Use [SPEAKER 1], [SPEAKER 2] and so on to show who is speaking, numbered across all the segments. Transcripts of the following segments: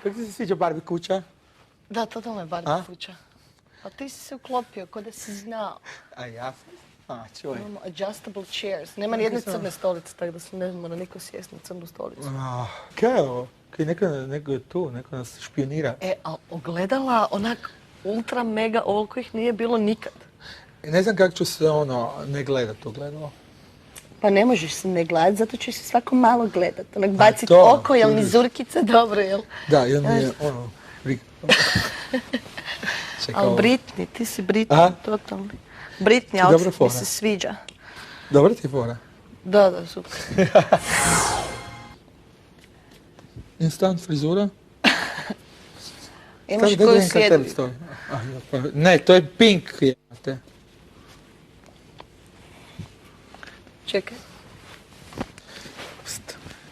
[SPEAKER 1] Kako ti se sviđa Barbie kuća?
[SPEAKER 2] Da, totalno je Barbie kuća. A ti si se uklopio, ko da si znao.
[SPEAKER 1] A ja sam? Čuj.
[SPEAKER 2] Imamo adjustable chairs. Nema ni jedne crne stolice, tako da se ne mora niko sjesti na crnu stolicu.
[SPEAKER 1] Kaj je ovo? Kaj neko je tu, neko nas špionira.
[SPEAKER 2] A ogledala onak ultra mega ovoliko ih nije bilo nikad.
[SPEAKER 1] Ne znam kako ću se ne gledat ogledalo.
[SPEAKER 2] Pa ne možeš se ne gledat, zato ćeš se svako malo gledat. Onak bacit oko, jel mi zurkica dobro, jel?
[SPEAKER 1] Da, jel mi je
[SPEAKER 2] Ali Britney, ti si Britney, totalni. Britney outfit mi se sviđa.
[SPEAKER 1] Dobra ti je fora?
[SPEAKER 2] Da, super.
[SPEAKER 1] Instant frizura?
[SPEAKER 2] Imaš koju sjedi.
[SPEAKER 1] Ne, to je pink.
[SPEAKER 2] Čekaj.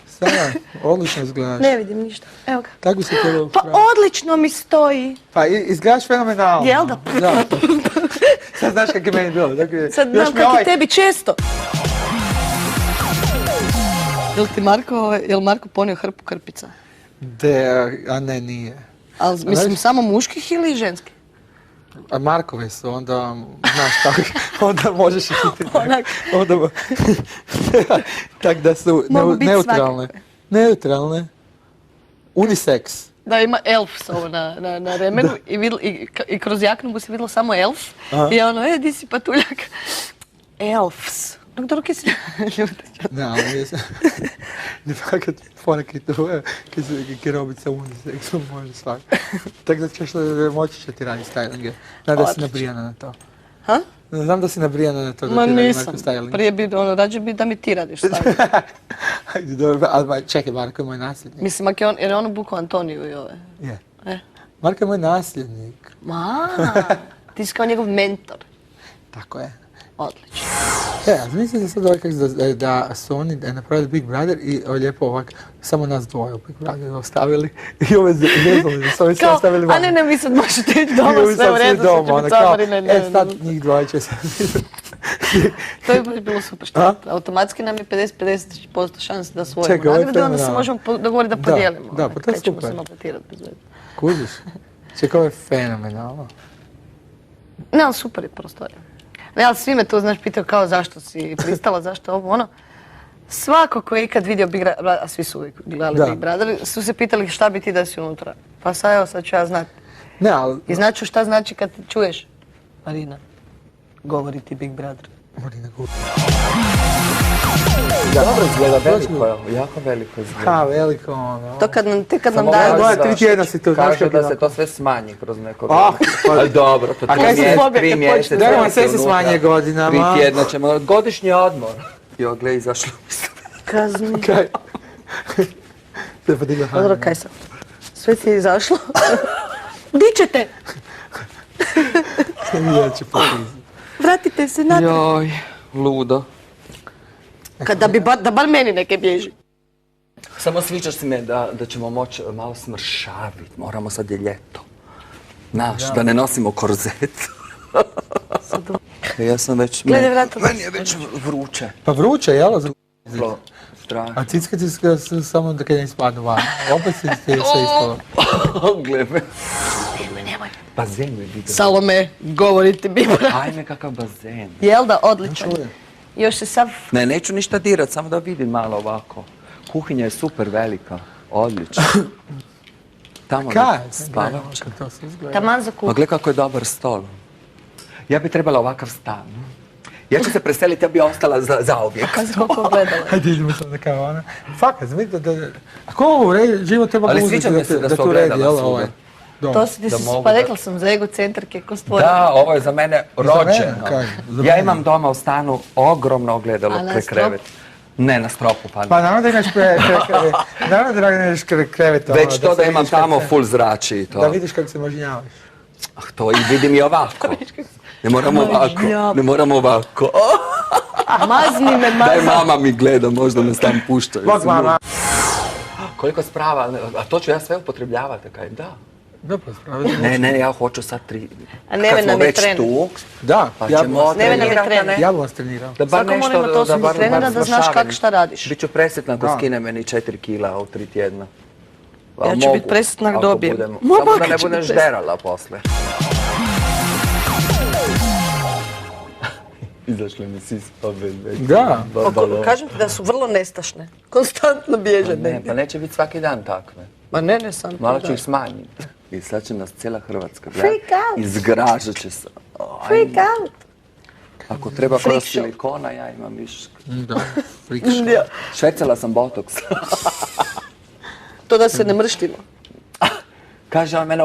[SPEAKER 1] Sada, odlično izgledaš.
[SPEAKER 2] Ne vidim ništa. Evo ga.
[SPEAKER 1] Tako se tebe
[SPEAKER 2] Pa odlično mi stoji.
[SPEAKER 1] Pa izgledaš fenomenalno.
[SPEAKER 2] Jel da?
[SPEAKER 1] Sad znaš kak je meni bilo.
[SPEAKER 2] Sad znam kak je tebi često. Jel Marko ponio hrpu krpica?
[SPEAKER 1] A ne, nije.
[SPEAKER 2] Ali mislim samo muških ili ženskih?
[SPEAKER 1] A Markove su, onda, znaš tako, onda možeš ih onda, tak da su neutralne. Neutralne. Unisex.
[SPEAKER 2] Da, ima Elfs ovo na remenu i kroz jaknu bi se vidjelo samo Elf. I ono, di si patuljak? Elfs. Doktor, kaj si ljuta?
[SPEAKER 1] Ne, ali jesam. Ne fakat ponekaj to, kaj robit sa unisexom, može svak. Tako da ćeš moći će ti raditi stylinge. Znam da si nabrijana na to.
[SPEAKER 2] Ha?
[SPEAKER 1] Znam da si nabrijana na to da ti
[SPEAKER 2] radiš
[SPEAKER 1] Marko styling.
[SPEAKER 2] Prije bi, rađe bi da mi ti radiš styling.
[SPEAKER 1] Ajde, dobro, ali čekaj, Marko je moj nasljednik.
[SPEAKER 2] Mislim, jer je on obuku Antoniju i ove.
[SPEAKER 1] Je. Marko je moj nasljednik.
[SPEAKER 2] Ti si kao njegov mentor.
[SPEAKER 1] Tako je.
[SPEAKER 2] Odlično.
[SPEAKER 1] Mislim da sad da su oni napravili Big Brother i lijepo ovak, samo nas dvoje u Big Brother ostavili i ove zezali, su ovi sve ostavili vama.
[SPEAKER 2] A ne, vi sad možete ići doma, sve u redu, sad će biti camarine.
[SPEAKER 1] Sad njih dvoje će se...
[SPEAKER 2] To bi bilo super što. Automatski nam je 50% šanse da svojimo nagrade, onda se možemo dogovoriti da podijelimo.
[SPEAKER 1] Da, pa to je super.
[SPEAKER 2] Nećemo se maltretirati bez veze.
[SPEAKER 1] Kužiš? Čekaj, ovo je fenomenalno.
[SPEAKER 2] Ne, ali super je prostorija. Ne, ali svi me to, znaš, pitaju kao zašto si pristala, zašto ovo, ono. Svako ko je ikad vidio Big Brother, a svi su uvijek gledali Big Brother, su se pitali šta bi ti da si unutra. Pa sad ću ja znati.
[SPEAKER 1] Ne, ali...
[SPEAKER 2] I znaću šta znači kad čuješ, Marina, govori ti Big Brother.
[SPEAKER 1] Marina govori.
[SPEAKER 3] Dobro izgleda, veliko je, jako veliko izgleda.
[SPEAKER 1] Ha, veliko ono.
[SPEAKER 2] To kad nam daju...
[SPEAKER 1] Samo 3 tjedna si tu.
[SPEAKER 3] Kaže da se to sve smanji kroz neko vrijeme. Ali dobro, to 3 mjeseca.
[SPEAKER 1] Da vam sve se smanje godinama.
[SPEAKER 3] 3 tjedna ćemo, godišnji odmor. Jo, gle, izašlo mi se.
[SPEAKER 2] Kazni.
[SPEAKER 1] Kaj?
[SPEAKER 2] Dobro, kaj sad? Sve ti je izašlo? Di ćete? Vratite se natrag.
[SPEAKER 3] Joj, ludo.
[SPEAKER 2] Da bar meni neke bježi.
[SPEAKER 3] Samo sviđaš si me da ćemo moći malo smršaviti. Moramo, sad je ljeto. Znaš, da ne nosimo korzet. Ja sam već...
[SPEAKER 2] Gledaj vrata.
[SPEAKER 3] Meni je već vruće.
[SPEAKER 1] Pa vruće, jel?
[SPEAKER 3] Strašno.
[SPEAKER 1] A cicka ti samo da kad ne ispadnu van. Opet si sve ispalo.
[SPEAKER 3] Gledaj me.
[SPEAKER 2] Nemoj.
[SPEAKER 3] Bazen je vidio.
[SPEAKER 2] Salome, govorite Big Brother.
[SPEAKER 3] Ajme, kakav bazen.
[SPEAKER 2] Jel da, odličan. Još se sav...
[SPEAKER 3] Ne, neću ništa dirat, samo da vidim malo ovako. Kuhinja je super velika, odlična. Tamo spavač.
[SPEAKER 2] Taman za kuhinju.
[SPEAKER 3] Pa gledaj kako je dobar stol. Ja bi trebala ovakav stan. Ja ću se preseliti, ja bi ostala zauvijek.
[SPEAKER 2] Kako si koliko gledala?
[SPEAKER 1] Hajde idemo sad na kavana. Fakat, znate da... Ako ovo život treba
[SPEAKER 3] ali
[SPEAKER 1] uzeti
[SPEAKER 3] da
[SPEAKER 1] tu redi, jel ovaj?
[SPEAKER 2] To si ti pa rekla sam za egocentrike ko stvorila.
[SPEAKER 3] Da, ovo je za mene rođeno. Ja imam doma u stanu ogromno ogledalo kraj krevet. Ne, na stropu pada.
[SPEAKER 1] Pa naravno da imaš krevet. Naravno da imaš krevet.
[SPEAKER 3] Već to da imam tamo full zrači i to.
[SPEAKER 1] Da vidiš kako se mažnjavaš.
[SPEAKER 3] To i vidim i ovako. Ne moramo ovako. Ne moramo ovako.
[SPEAKER 2] Mazni me, mazni.
[SPEAKER 3] Daj mama mi gleda, možda me tam puštaju.
[SPEAKER 1] Bog mama.
[SPEAKER 3] Koliko sprava, a to ću ja sve upotrebljavati, kaj da.
[SPEAKER 1] Dobro, spravo.
[SPEAKER 3] Ne, ja hoću sad 3.
[SPEAKER 2] A Neve nam je trener.
[SPEAKER 1] Da,
[SPEAKER 2] Neve nam je trener.
[SPEAKER 1] Ja bi vas trenirao.
[SPEAKER 2] Svako mora imati osobni trenera da znaš kako šta radiš.
[SPEAKER 3] Biću presretna ako skine meni 4 kila u 3 tjedna. A
[SPEAKER 2] Ja ću
[SPEAKER 3] mogu,
[SPEAKER 2] biti presretna ako
[SPEAKER 3] ako
[SPEAKER 2] dobijem.
[SPEAKER 3] budemo.
[SPEAKER 2] Moja
[SPEAKER 3] Samo da
[SPEAKER 2] baka
[SPEAKER 3] ne
[SPEAKER 2] će
[SPEAKER 3] budeš
[SPEAKER 2] biti presretna.
[SPEAKER 3] derala posle. Izašli mi si iz pobjede.
[SPEAKER 1] Da.
[SPEAKER 2] Kažem ti da su vrlo nestašne. Konstantno bježe
[SPEAKER 3] Ne,
[SPEAKER 2] negdje.
[SPEAKER 3] pa neće biti svaki dan takve.
[SPEAKER 2] Ma ne, sam ti
[SPEAKER 3] Malo
[SPEAKER 2] da.
[SPEAKER 3] ću ih smanjiti. I sad će nas cijela Hrvatska
[SPEAKER 2] Freak out.
[SPEAKER 3] izgražat će se.
[SPEAKER 2] Freak out.
[SPEAKER 3] Ako treba
[SPEAKER 2] Freak
[SPEAKER 3] kroz
[SPEAKER 2] show.
[SPEAKER 3] silikona, ja imam viška.
[SPEAKER 1] Da, freak show.
[SPEAKER 2] Ja.
[SPEAKER 3] Švercala sam botox.
[SPEAKER 2] To da se ne mrštimo.
[SPEAKER 3] Kaže on mene,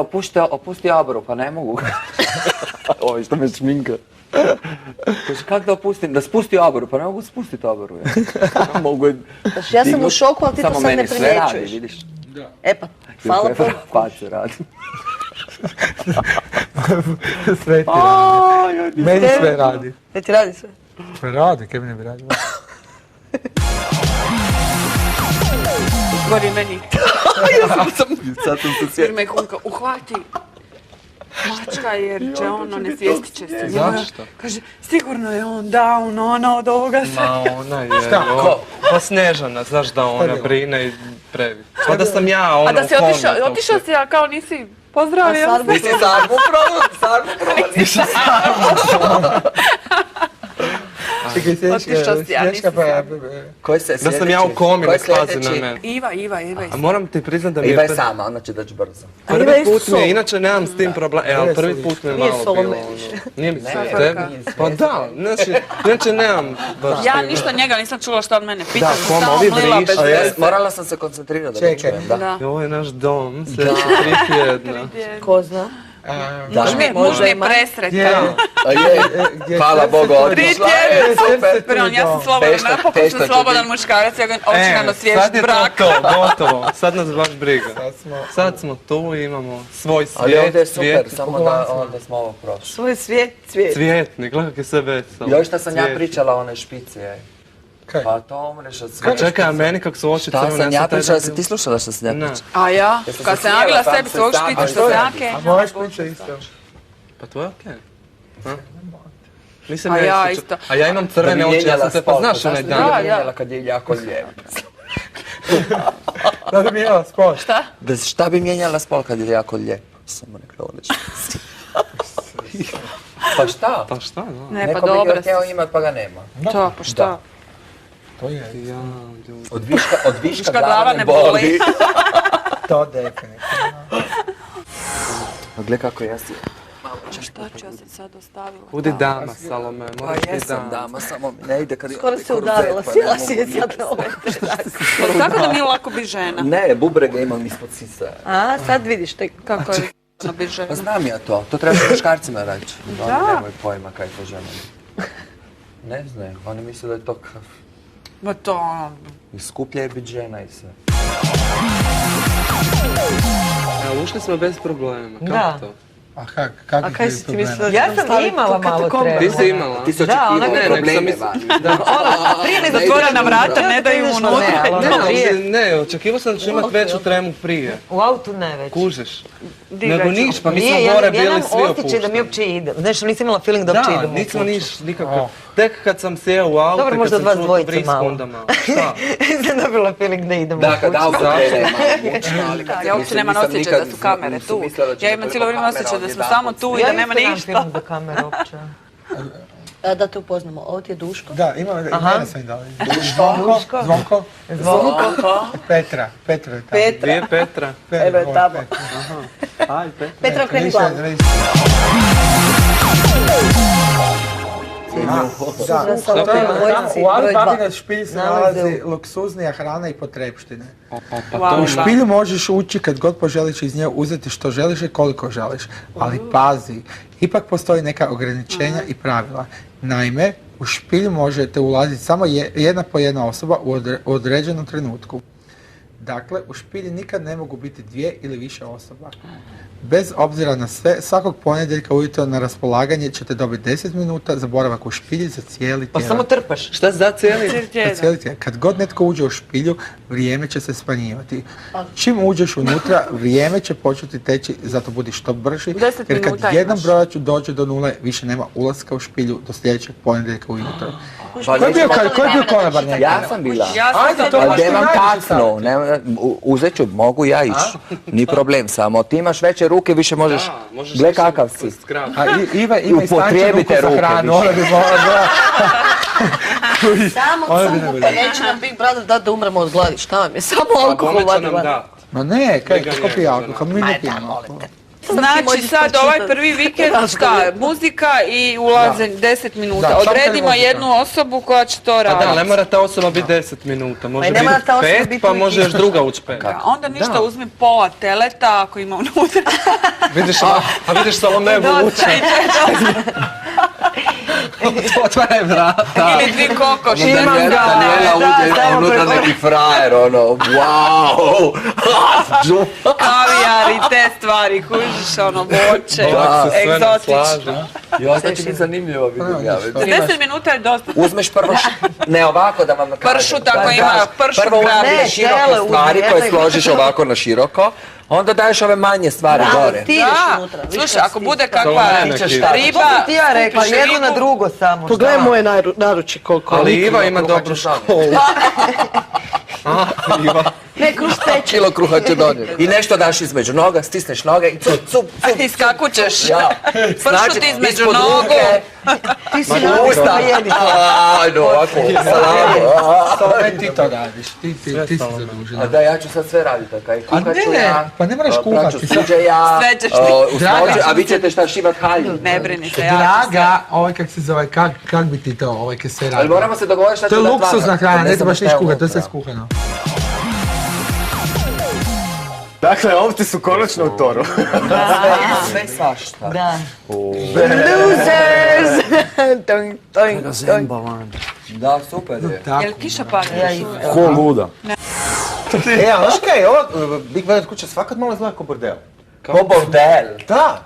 [SPEAKER 3] opusti obru, pa ne mogu. Ovo što me šminka. Kaže, kako da opustim? Da spusti obru, pa ne mogu spustiti obru. Ja. Mogu je
[SPEAKER 2] Znači, ja sam u
[SPEAKER 3] dignut,
[SPEAKER 2] šoku, ali ti to
[SPEAKER 3] samo
[SPEAKER 2] sad ne
[SPEAKER 3] meni sve radi,
[SPEAKER 2] primjećuješ.
[SPEAKER 3] vidiš?
[SPEAKER 2] E pa, hvala
[SPEAKER 3] Kako je
[SPEAKER 2] Bogu.
[SPEAKER 3] face radi.
[SPEAKER 1] Sve ti radi. Meni sve radi.
[SPEAKER 2] Ne ti radi sve?
[SPEAKER 1] Sve radi, kaj mi ne bi radio?
[SPEAKER 4] Gori meni.
[SPEAKER 3] Sad sam se sjetio.
[SPEAKER 4] Jer me Hunka uhvati mačka jer će on onesvijestit će se.
[SPEAKER 5] Zašto?
[SPEAKER 4] Kaže, sigurno je on down, ona od ovoga se.
[SPEAKER 5] Ma ona je...
[SPEAKER 1] Šta?
[SPEAKER 5] Ko? Pa Snežana, znaš da ona brine i previ. Pa da sam ja ono
[SPEAKER 4] A da si otišao si, a kao nisi pozdravio
[SPEAKER 2] A
[SPEAKER 4] se.
[SPEAKER 2] sad
[SPEAKER 3] Nisi sarmu
[SPEAKER 1] Čekaj,
[SPEAKER 4] Otišao si, ja nisam
[SPEAKER 3] Koji se
[SPEAKER 5] Da sam ja u komi, ne slazi na mene.
[SPEAKER 4] Iva.
[SPEAKER 5] A moram ti priznat da mi
[SPEAKER 3] Iva
[SPEAKER 5] je...
[SPEAKER 3] je sama, ona će doći brzo.
[SPEAKER 2] A Iva
[SPEAKER 5] Prvi
[SPEAKER 2] isto
[SPEAKER 5] put mi je,
[SPEAKER 2] sol.
[SPEAKER 5] inače nemam s tim problem. Ali prvi put mi je
[SPEAKER 2] Nije
[SPEAKER 5] malo
[SPEAKER 2] Solomej
[SPEAKER 5] bilo ono...
[SPEAKER 2] više.
[SPEAKER 5] Nije mi sve
[SPEAKER 3] Ne,
[SPEAKER 5] tebi.
[SPEAKER 3] nije
[SPEAKER 5] Pa da, znači, inače nemam baš
[SPEAKER 4] Ja
[SPEAKER 5] tim-
[SPEAKER 4] ništa njega nisam čula što on mene pita.
[SPEAKER 5] Da,
[SPEAKER 4] sam
[SPEAKER 5] kom,
[SPEAKER 4] samo
[SPEAKER 5] ovi
[SPEAKER 4] mlila bez
[SPEAKER 5] vrište.
[SPEAKER 3] A ja
[SPEAKER 4] veze.
[SPEAKER 3] morala sam se koncentrirati da
[SPEAKER 1] Čekaj.
[SPEAKER 3] čujem, da.
[SPEAKER 4] Da.
[SPEAKER 5] I ovo je naš dom, sljedeći 3 tjedna.
[SPEAKER 2] Ko zna?
[SPEAKER 4] Muž mi je
[SPEAKER 2] ima.
[SPEAKER 4] presretan.
[SPEAKER 3] A je, hvala Bogu, otišla je, super.
[SPEAKER 4] Pardon, ja sam slobodan,
[SPEAKER 3] Teško-
[SPEAKER 4] napokon
[SPEAKER 3] teško
[SPEAKER 4] sam
[SPEAKER 3] će
[SPEAKER 4] slobodan
[SPEAKER 3] biti.
[SPEAKER 4] muškarac, ja govorim, hoću nam
[SPEAKER 5] sad
[SPEAKER 4] osviješiti
[SPEAKER 5] je
[SPEAKER 4] brak.
[SPEAKER 5] to gotovo. Sad nas baš briga. Sad smo tu, imamo svoj
[SPEAKER 3] Ali ovdje je
[SPEAKER 5] svijet,
[SPEAKER 3] super, samo da onda smo ovo prošli.
[SPEAKER 2] Svoj svijet, cvijet.
[SPEAKER 5] cvijetnik, gledaj kak je sve veselo.
[SPEAKER 3] Još što sam ja
[SPEAKER 5] Cvijet.
[SPEAKER 3] pričala o onoj špici, ej.
[SPEAKER 1] Kaj?
[SPEAKER 3] Pa to umreš od
[SPEAKER 5] Pa
[SPEAKER 3] sve.
[SPEAKER 5] čekaj, a meni kak su oči
[SPEAKER 3] Šta
[SPEAKER 5] crvene,
[SPEAKER 3] sam ja
[SPEAKER 5] taj
[SPEAKER 3] pričala,
[SPEAKER 5] dan
[SPEAKER 3] jesi ti slušala što sam ja
[SPEAKER 5] Ne.
[SPEAKER 3] pričala?
[SPEAKER 4] A ja,
[SPEAKER 3] Jesam
[SPEAKER 4] kad
[SPEAKER 3] se
[SPEAKER 4] sam
[SPEAKER 3] smijala,
[SPEAKER 4] nagila
[SPEAKER 3] sam
[SPEAKER 4] sebi
[SPEAKER 3] se
[SPEAKER 4] svog
[SPEAKER 3] stavila.
[SPEAKER 4] špicu
[SPEAKER 3] A
[SPEAKER 4] što
[SPEAKER 3] što je?
[SPEAKER 4] zake.
[SPEAKER 1] A možeš pričati isto.
[SPEAKER 5] Pa to je okej. A? Nisam
[SPEAKER 4] A
[SPEAKER 5] ja
[SPEAKER 4] ja
[SPEAKER 5] isto.
[SPEAKER 4] isto.
[SPEAKER 5] A ja imam crvene oči, ja sam te pa znaš onaj
[SPEAKER 3] Da
[SPEAKER 5] dan.
[SPEAKER 3] bi mijenjala kad je jako lijep.
[SPEAKER 1] Da bi mijenjala sport.
[SPEAKER 4] Šta?
[SPEAKER 3] Šta bi mijenjala spol kad je jako lijep? Samo neka odlično. Pa šta?
[SPEAKER 5] Pa šta, da?
[SPEAKER 4] Ne, pa
[SPEAKER 3] Neko bi
[SPEAKER 4] dobro
[SPEAKER 3] ga htio imat pa ga nema.
[SPEAKER 4] To, pa šta?
[SPEAKER 1] To je,
[SPEAKER 5] Ja, ljudi.
[SPEAKER 3] Od viška glava ne
[SPEAKER 4] boli.
[SPEAKER 3] boli.
[SPEAKER 1] to definitivno.
[SPEAKER 3] A gle kako jesi.
[SPEAKER 4] Šta ću ja sad ostavila?
[SPEAKER 5] Budi dama, Salome,
[SPEAKER 3] Pa
[SPEAKER 5] moraš biti
[SPEAKER 3] jesam
[SPEAKER 5] dama.
[SPEAKER 3] dama, samo mi ne ide kad je...
[SPEAKER 2] Skoro se
[SPEAKER 3] korzet,
[SPEAKER 2] udarila,
[SPEAKER 3] pa ne
[SPEAKER 2] sila
[SPEAKER 3] mogu
[SPEAKER 2] si je
[SPEAKER 3] nikako.
[SPEAKER 2] sad na ovaj trak.
[SPEAKER 4] Pa tako da nije lako biti žena.
[SPEAKER 3] Ne, bubrege imam ispod sisa.
[SPEAKER 2] A, sad vidiš tek.
[SPEAKER 4] Kako je ono biti žena.
[SPEAKER 3] Pa znam ja to, to treba muškarcima reći.
[SPEAKER 4] Da.
[SPEAKER 3] Oni nemaju pojma kaj je to žena. Ne znaju, oni misle da je to kav.
[SPEAKER 4] Ma to ono...
[SPEAKER 3] I skuplje je biti žena i sve.
[SPEAKER 5] Evo, ušli smo bez problema,
[SPEAKER 6] Da.
[SPEAKER 5] kako to?
[SPEAKER 1] A kako
[SPEAKER 2] A kaj si ti mislila?
[SPEAKER 6] Ja sam imala malo tremu.
[SPEAKER 5] Ti si imala?
[SPEAKER 3] Ti si
[SPEAKER 6] Da,
[SPEAKER 3] očekivao
[SPEAKER 6] onako-
[SPEAKER 5] Ne, nego sam
[SPEAKER 3] probleme
[SPEAKER 5] mislila...
[SPEAKER 3] vani.
[SPEAKER 5] Da.
[SPEAKER 6] Prije nego
[SPEAKER 4] Zatvorena vrata, ne daju
[SPEAKER 6] Ne,
[SPEAKER 4] unutra.
[SPEAKER 6] ali
[SPEAKER 5] Ne,
[SPEAKER 6] ono prije,
[SPEAKER 5] ali ne, očekivao sam da ću imati veću tremu prije.
[SPEAKER 6] u autu ne već.
[SPEAKER 5] Kužiš?
[SPEAKER 4] Di
[SPEAKER 5] Nego
[SPEAKER 4] veću?
[SPEAKER 5] niš, pa mi
[SPEAKER 6] Nije,
[SPEAKER 5] smo gore
[SPEAKER 6] ja
[SPEAKER 5] bili
[SPEAKER 6] nemam
[SPEAKER 5] svi
[SPEAKER 6] osjećaj da mi
[SPEAKER 5] opušteni.
[SPEAKER 6] uopće ide. Znaš, nisam imala feeling da uopće
[SPEAKER 5] Da,
[SPEAKER 6] idemo.
[SPEAKER 5] nismo niš nikako. Tek kad sam sjeo u auto,
[SPEAKER 6] Dobro,
[SPEAKER 5] kad
[SPEAKER 6] možda
[SPEAKER 5] sam
[SPEAKER 6] od vas
[SPEAKER 5] čuo
[SPEAKER 6] dvojice
[SPEAKER 5] brisku,
[SPEAKER 6] malo.
[SPEAKER 5] onda malo. Šta?
[SPEAKER 6] Nisam dobila feeling da idemo.
[SPEAKER 3] Da, kad auto
[SPEAKER 5] Zašto?
[SPEAKER 3] krene malo mučno, ali kad
[SPEAKER 4] Ja uopće nemam osjećaj da su kamere tu. Ja imam cijelo vrijeme osjećaj da smo samo tu i da nema
[SPEAKER 6] Ja
[SPEAKER 4] ništa.
[SPEAKER 6] isto nemam feeling za kameru uopće.
[SPEAKER 2] Da te upoznamo, ovo ti je Duško.
[SPEAKER 1] Da, ima, mene sam im dali.
[SPEAKER 6] Duško.
[SPEAKER 1] Zvonko. Petra. Petra je tamo.
[SPEAKER 2] Petra.
[SPEAKER 5] Gdje je Petra?
[SPEAKER 2] Evo je tamo.
[SPEAKER 5] Aj, Petra.
[SPEAKER 2] Petra, okreni
[SPEAKER 1] Više,
[SPEAKER 2] glavu.
[SPEAKER 1] više. Da,
[SPEAKER 2] Sada
[SPEAKER 1] to je
[SPEAKER 2] prema vojsci,
[SPEAKER 1] u Ali
[SPEAKER 2] broj dva.
[SPEAKER 1] Babina špilj se
[SPEAKER 2] Nalazi
[SPEAKER 1] nalazi luksuznija hrana i potrepštine.
[SPEAKER 4] Wow,
[SPEAKER 1] U špilju možeš ući kad god poželiš iz nje uzeti što želiš i koliko želiš, ali pazi, ipak postoji neka ograničenja i pravila. Naime, u špilju možete ulaziti samo jedna po jedna osoba u određenom trenutku. Dakle, u špilji nikad ne mogu biti 2 ili više osoba. Bez obzira na sve, svakog ponedjeljka ujutro na raspolaganje ćete dobiti 10 minuta za boravak u špilji za cijeli
[SPEAKER 6] Pa
[SPEAKER 1] tjedan.
[SPEAKER 6] samo trpaš.
[SPEAKER 5] Šta za cijeli?
[SPEAKER 1] Za cijeli tjedan. Kad god netko uđe u špilju, vrijeme će se smanjivati. Čim uđeš unutra, vrijeme će početi teći, zato budi što brži.
[SPEAKER 4] 10
[SPEAKER 1] Jer
[SPEAKER 4] minuta
[SPEAKER 1] kad jedan
[SPEAKER 4] imaš.
[SPEAKER 1] brojač dođe do nule, više nema ulaska u špilju do sljedećeg ponedjeljka ujutro.
[SPEAKER 3] Pa
[SPEAKER 1] Ko je bio,
[SPEAKER 3] nećemo-
[SPEAKER 1] ko je bio konobar njega?
[SPEAKER 3] Ja sam bila.
[SPEAKER 4] Ja sam
[SPEAKER 1] Ajde,
[SPEAKER 4] se
[SPEAKER 1] to
[SPEAKER 3] Pa
[SPEAKER 1] možeš
[SPEAKER 3] gdje vam
[SPEAKER 1] naći
[SPEAKER 3] kacnu, uzet ću, mogu ja ići, ni problem, samo ti imaš veće ruke, više možeš,
[SPEAKER 5] možeš
[SPEAKER 3] gle
[SPEAKER 5] više
[SPEAKER 3] kakav si.
[SPEAKER 5] skrati.
[SPEAKER 1] A Iva ima i stanče
[SPEAKER 3] Upotrijebite
[SPEAKER 1] ruku za
[SPEAKER 3] ruke
[SPEAKER 1] hranu,
[SPEAKER 3] više.
[SPEAKER 1] ona bi mogla.
[SPEAKER 2] Samo
[SPEAKER 1] Ona bi
[SPEAKER 2] cugu,
[SPEAKER 1] ne
[SPEAKER 2] pa
[SPEAKER 1] bila.
[SPEAKER 2] neće nam Big Brother dati da umremo od gladi. Šta vam je? Samo
[SPEAKER 5] A
[SPEAKER 2] alkohol
[SPEAKER 5] bome će nam
[SPEAKER 2] vadi.
[SPEAKER 5] dat.
[SPEAKER 1] Ma ne,
[SPEAKER 5] Ga
[SPEAKER 1] kako
[SPEAKER 5] ne
[SPEAKER 1] pije
[SPEAKER 5] može,
[SPEAKER 1] alkohol, mi ne pijemo alkohol.
[SPEAKER 4] Znači sad ovaj prvi vikend šta, muzika i ulaze 10 minuta.
[SPEAKER 1] Da, samo
[SPEAKER 4] Odredimo
[SPEAKER 1] muzika.
[SPEAKER 4] jednu osobu koja će to
[SPEAKER 5] Pa da, ne
[SPEAKER 4] raditi.
[SPEAKER 5] mora ta osoba biti 10 minuta, može
[SPEAKER 2] ne mora
[SPEAKER 5] biti
[SPEAKER 2] ta osoba
[SPEAKER 5] 5,
[SPEAKER 2] biti
[SPEAKER 5] pa
[SPEAKER 2] uvijek
[SPEAKER 5] može još
[SPEAKER 2] ista.
[SPEAKER 5] druga ući 5.
[SPEAKER 4] Onda ništa, uzmi pola teleta ako ima unutra.
[SPEAKER 5] Vidiš, a vidiš samo nebu uče. Otvaraj vrata.
[SPEAKER 4] Ili 2 kokoši.
[SPEAKER 3] Daniela uđe, a unutra neki frajer, ono, wow!
[SPEAKER 4] Kavijar i te stvari, kužiš, ono, voće,
[SPEAKER 5] Ovako se sve
[SPEAKER 4] egzotično.
[SPEAKER 5] naslaže.
[SPEAKER 3] Ja, to će biti zanimljivo, vidim ja.
[SPEAKER 4] 10 minuta je dosta.
[SPEAKER 3] Uzmeš prvo, ne ovako da vam kažem.
[SPEAKER 4] Pršut ako
[SPEAKER 3] Da,
[SPEAKER 4] ima,
[SPEAKER 3] daš-
[SPEAKER 4] pršut
[SPEAKER 3] Prvo
[SPEAKER 4] grad.
[SPEAKER 3] uzmeš
[SPEAKER 6] Ne,
[SPEAKER 3] široke
[SPEAKER 6] tele
[SPEAKER 3] stvari
[SPEAKER 6] uzmi,
[SPEAKER 3] koje
[SPEAKER 6] eto.
[SPEAKER 3] složiš ovako na široko, onda daješ ove manje stvari gore.
[SPEAKER 2] Ti ideš
[SPEAKER 4] Da,
[SPEAKER 2] unutra.
[SPEAKER 4] slušaj, ako bude kakva
[SPEAKER 5] Salome
[SPEAKER 3] Ti ćeš
[SPEAKER 5] neki.
[SPEAKER 3] šta?
[SPEAKER 4] riba,
[SPEAKER 6] To ti ja rekla,
[SPEAKER 4] kupiš
[SPEAKER 6] jedno na
[SPEAKER 4] ribu.
[SPEAKER 6] drugo samo.
[SPEAKER 2] Pogledaj
[SPEAKER 6] šta?
[SPEAKER 2] moje naruče koliko.
[SPEAKER 5] Ali Iva ima
[SPEAKER 3] kruha
[SPEAKER 5] dobru
[SPEAKER 3] ćeš donijeti.
[SPEAKER 5] školu. Iva.
[SPEAKER 2] Ne, kruš teče.
[SPEAKER 3] Kilo kruha će donijeti. I nešto daš između noga, stisneš noge i cup, cup,
[SPEAKER 4] A
[SPEAKER 3] cup.
[SPEAKER 4] ti skakućeš.
[SPEAKER 3] Ja.
[SPEAKER 4] Pršut između
[SPEAKER 3] ispod
[SPEAKER 4] nogu.
[SPEAKER 3] ruke,
[SPEAKER 2] Ti si
[SPEAKER 3] usta. Ajde, ovako, salamu.
[SPEAKER 1] Salome, ti to radiš, ti si zadužena.
[SPEAKER 3] A da, ja ću sad sve raditi, kaj?
[SPEAKER 1] A
[SPEAKER 3] Kuhat ću
[SPEAKER 1] ne,
[SPEAKER 3] ja.
[SPEAKER 1] pa ne moraš
[SPEAKER 3] praću
[SPEAKER 1] kuhati, sad-
[SPEAKER 3] suđe ja.
[SPEAKER 4] Sve ćeš ti.
[SPEAKER 3] u
[SPEAKER 1] Draga.
[SPEAKER 3] snođe, a vi ćete šta šivat halju.
[SPEAKER 4] Ne brini se, ja ću sve.
[SPEAKER 1] Draga, ovaj kak se zove, kak bi ti to, ovaj kak se
[SPEAKER 3] Ali
[SPEAKER 1] radi?
[SPEAKER 3] moramo se dogovoriti šta
[SPEAKER 1] To
[SPEAKER 3] će
[SPEAKER 1] je
[SPEAKER 3] dat
[SPEAKER 1] luksuzna
[SPEAKER 3] vama.
[SPEAKER 1] hrana, ne
[SPEAKER 3] znam
[SPEAKER 1] trebaš
[SPEAKER 3] šta
[SPEAKER 1] niš
[SPEAKER 3] je
[SPEAKER 1] kuhati, to je sve
[SPEAKER 3] unutra.
[SPEAKER 1] skuhano.
[SPEAKER 7] Dakle, ovci su konačno u toru.
[SPEAKER 3] Sve svašta.
[SPEAKER 6] Da.
[SPEAKER 2] Losers! Dong, dong, dong.
[SPEAKER 3] Da, super je.
[SPEAKER 1] Tako.
[SPEAKER 4] Jel kiša pada?
[SPEAKER 7] Ko luda. E, a znaš kaj, ova Big Brother kuća svakad malo izgleda kao bordel.
[SPEAKER 3] Ko bordel.
[SPEAKER 7] Da.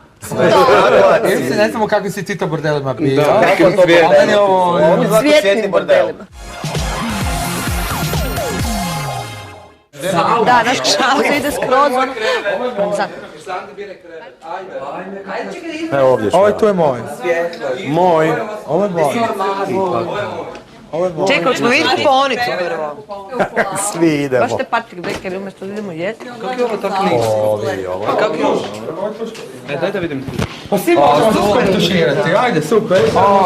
[SPEAKER 1] Ili se ne znamo kakvi si ti to bordelima bio.
[SPEAKER 7] Kako to
[SPEAKER 1] A meni
[SPEAKER 7] bordel?
[SPEAKER 1] ovo-
[SPEAKER 7] Ovo izgleda kao
[SPEAKER 2] Cvjetnim
[SPEAKER 7] cvjetni bordel.
[SPEAKER 2] bordelima. Da, naš se ide skroz ono. Sad.
[SPEAKER 7] Evo ovdje ću.
[SPEAKER 1] Ovaj tu je moj.
[SPEAKER 7] Moj.
[SPEAKER 1] Ovo je moj. Ovo je moj.
[SPEAKER 6] Čekaj, hoćemo vidjeti ponicu prvo.
[SPEAKER 7] Svi idemo.
[SPEAKER 2] Baš te Patrick Becker umjesto da idemo jesti.
[SPEAKER 5] Kako je ovo tako nisko?
[SPEAKER 7] Ovi, ovo.
[SPEAKER 5] E, daj da vidim.
[SPEAKER 1] Pa svi možemo super tuširati, ajde, super.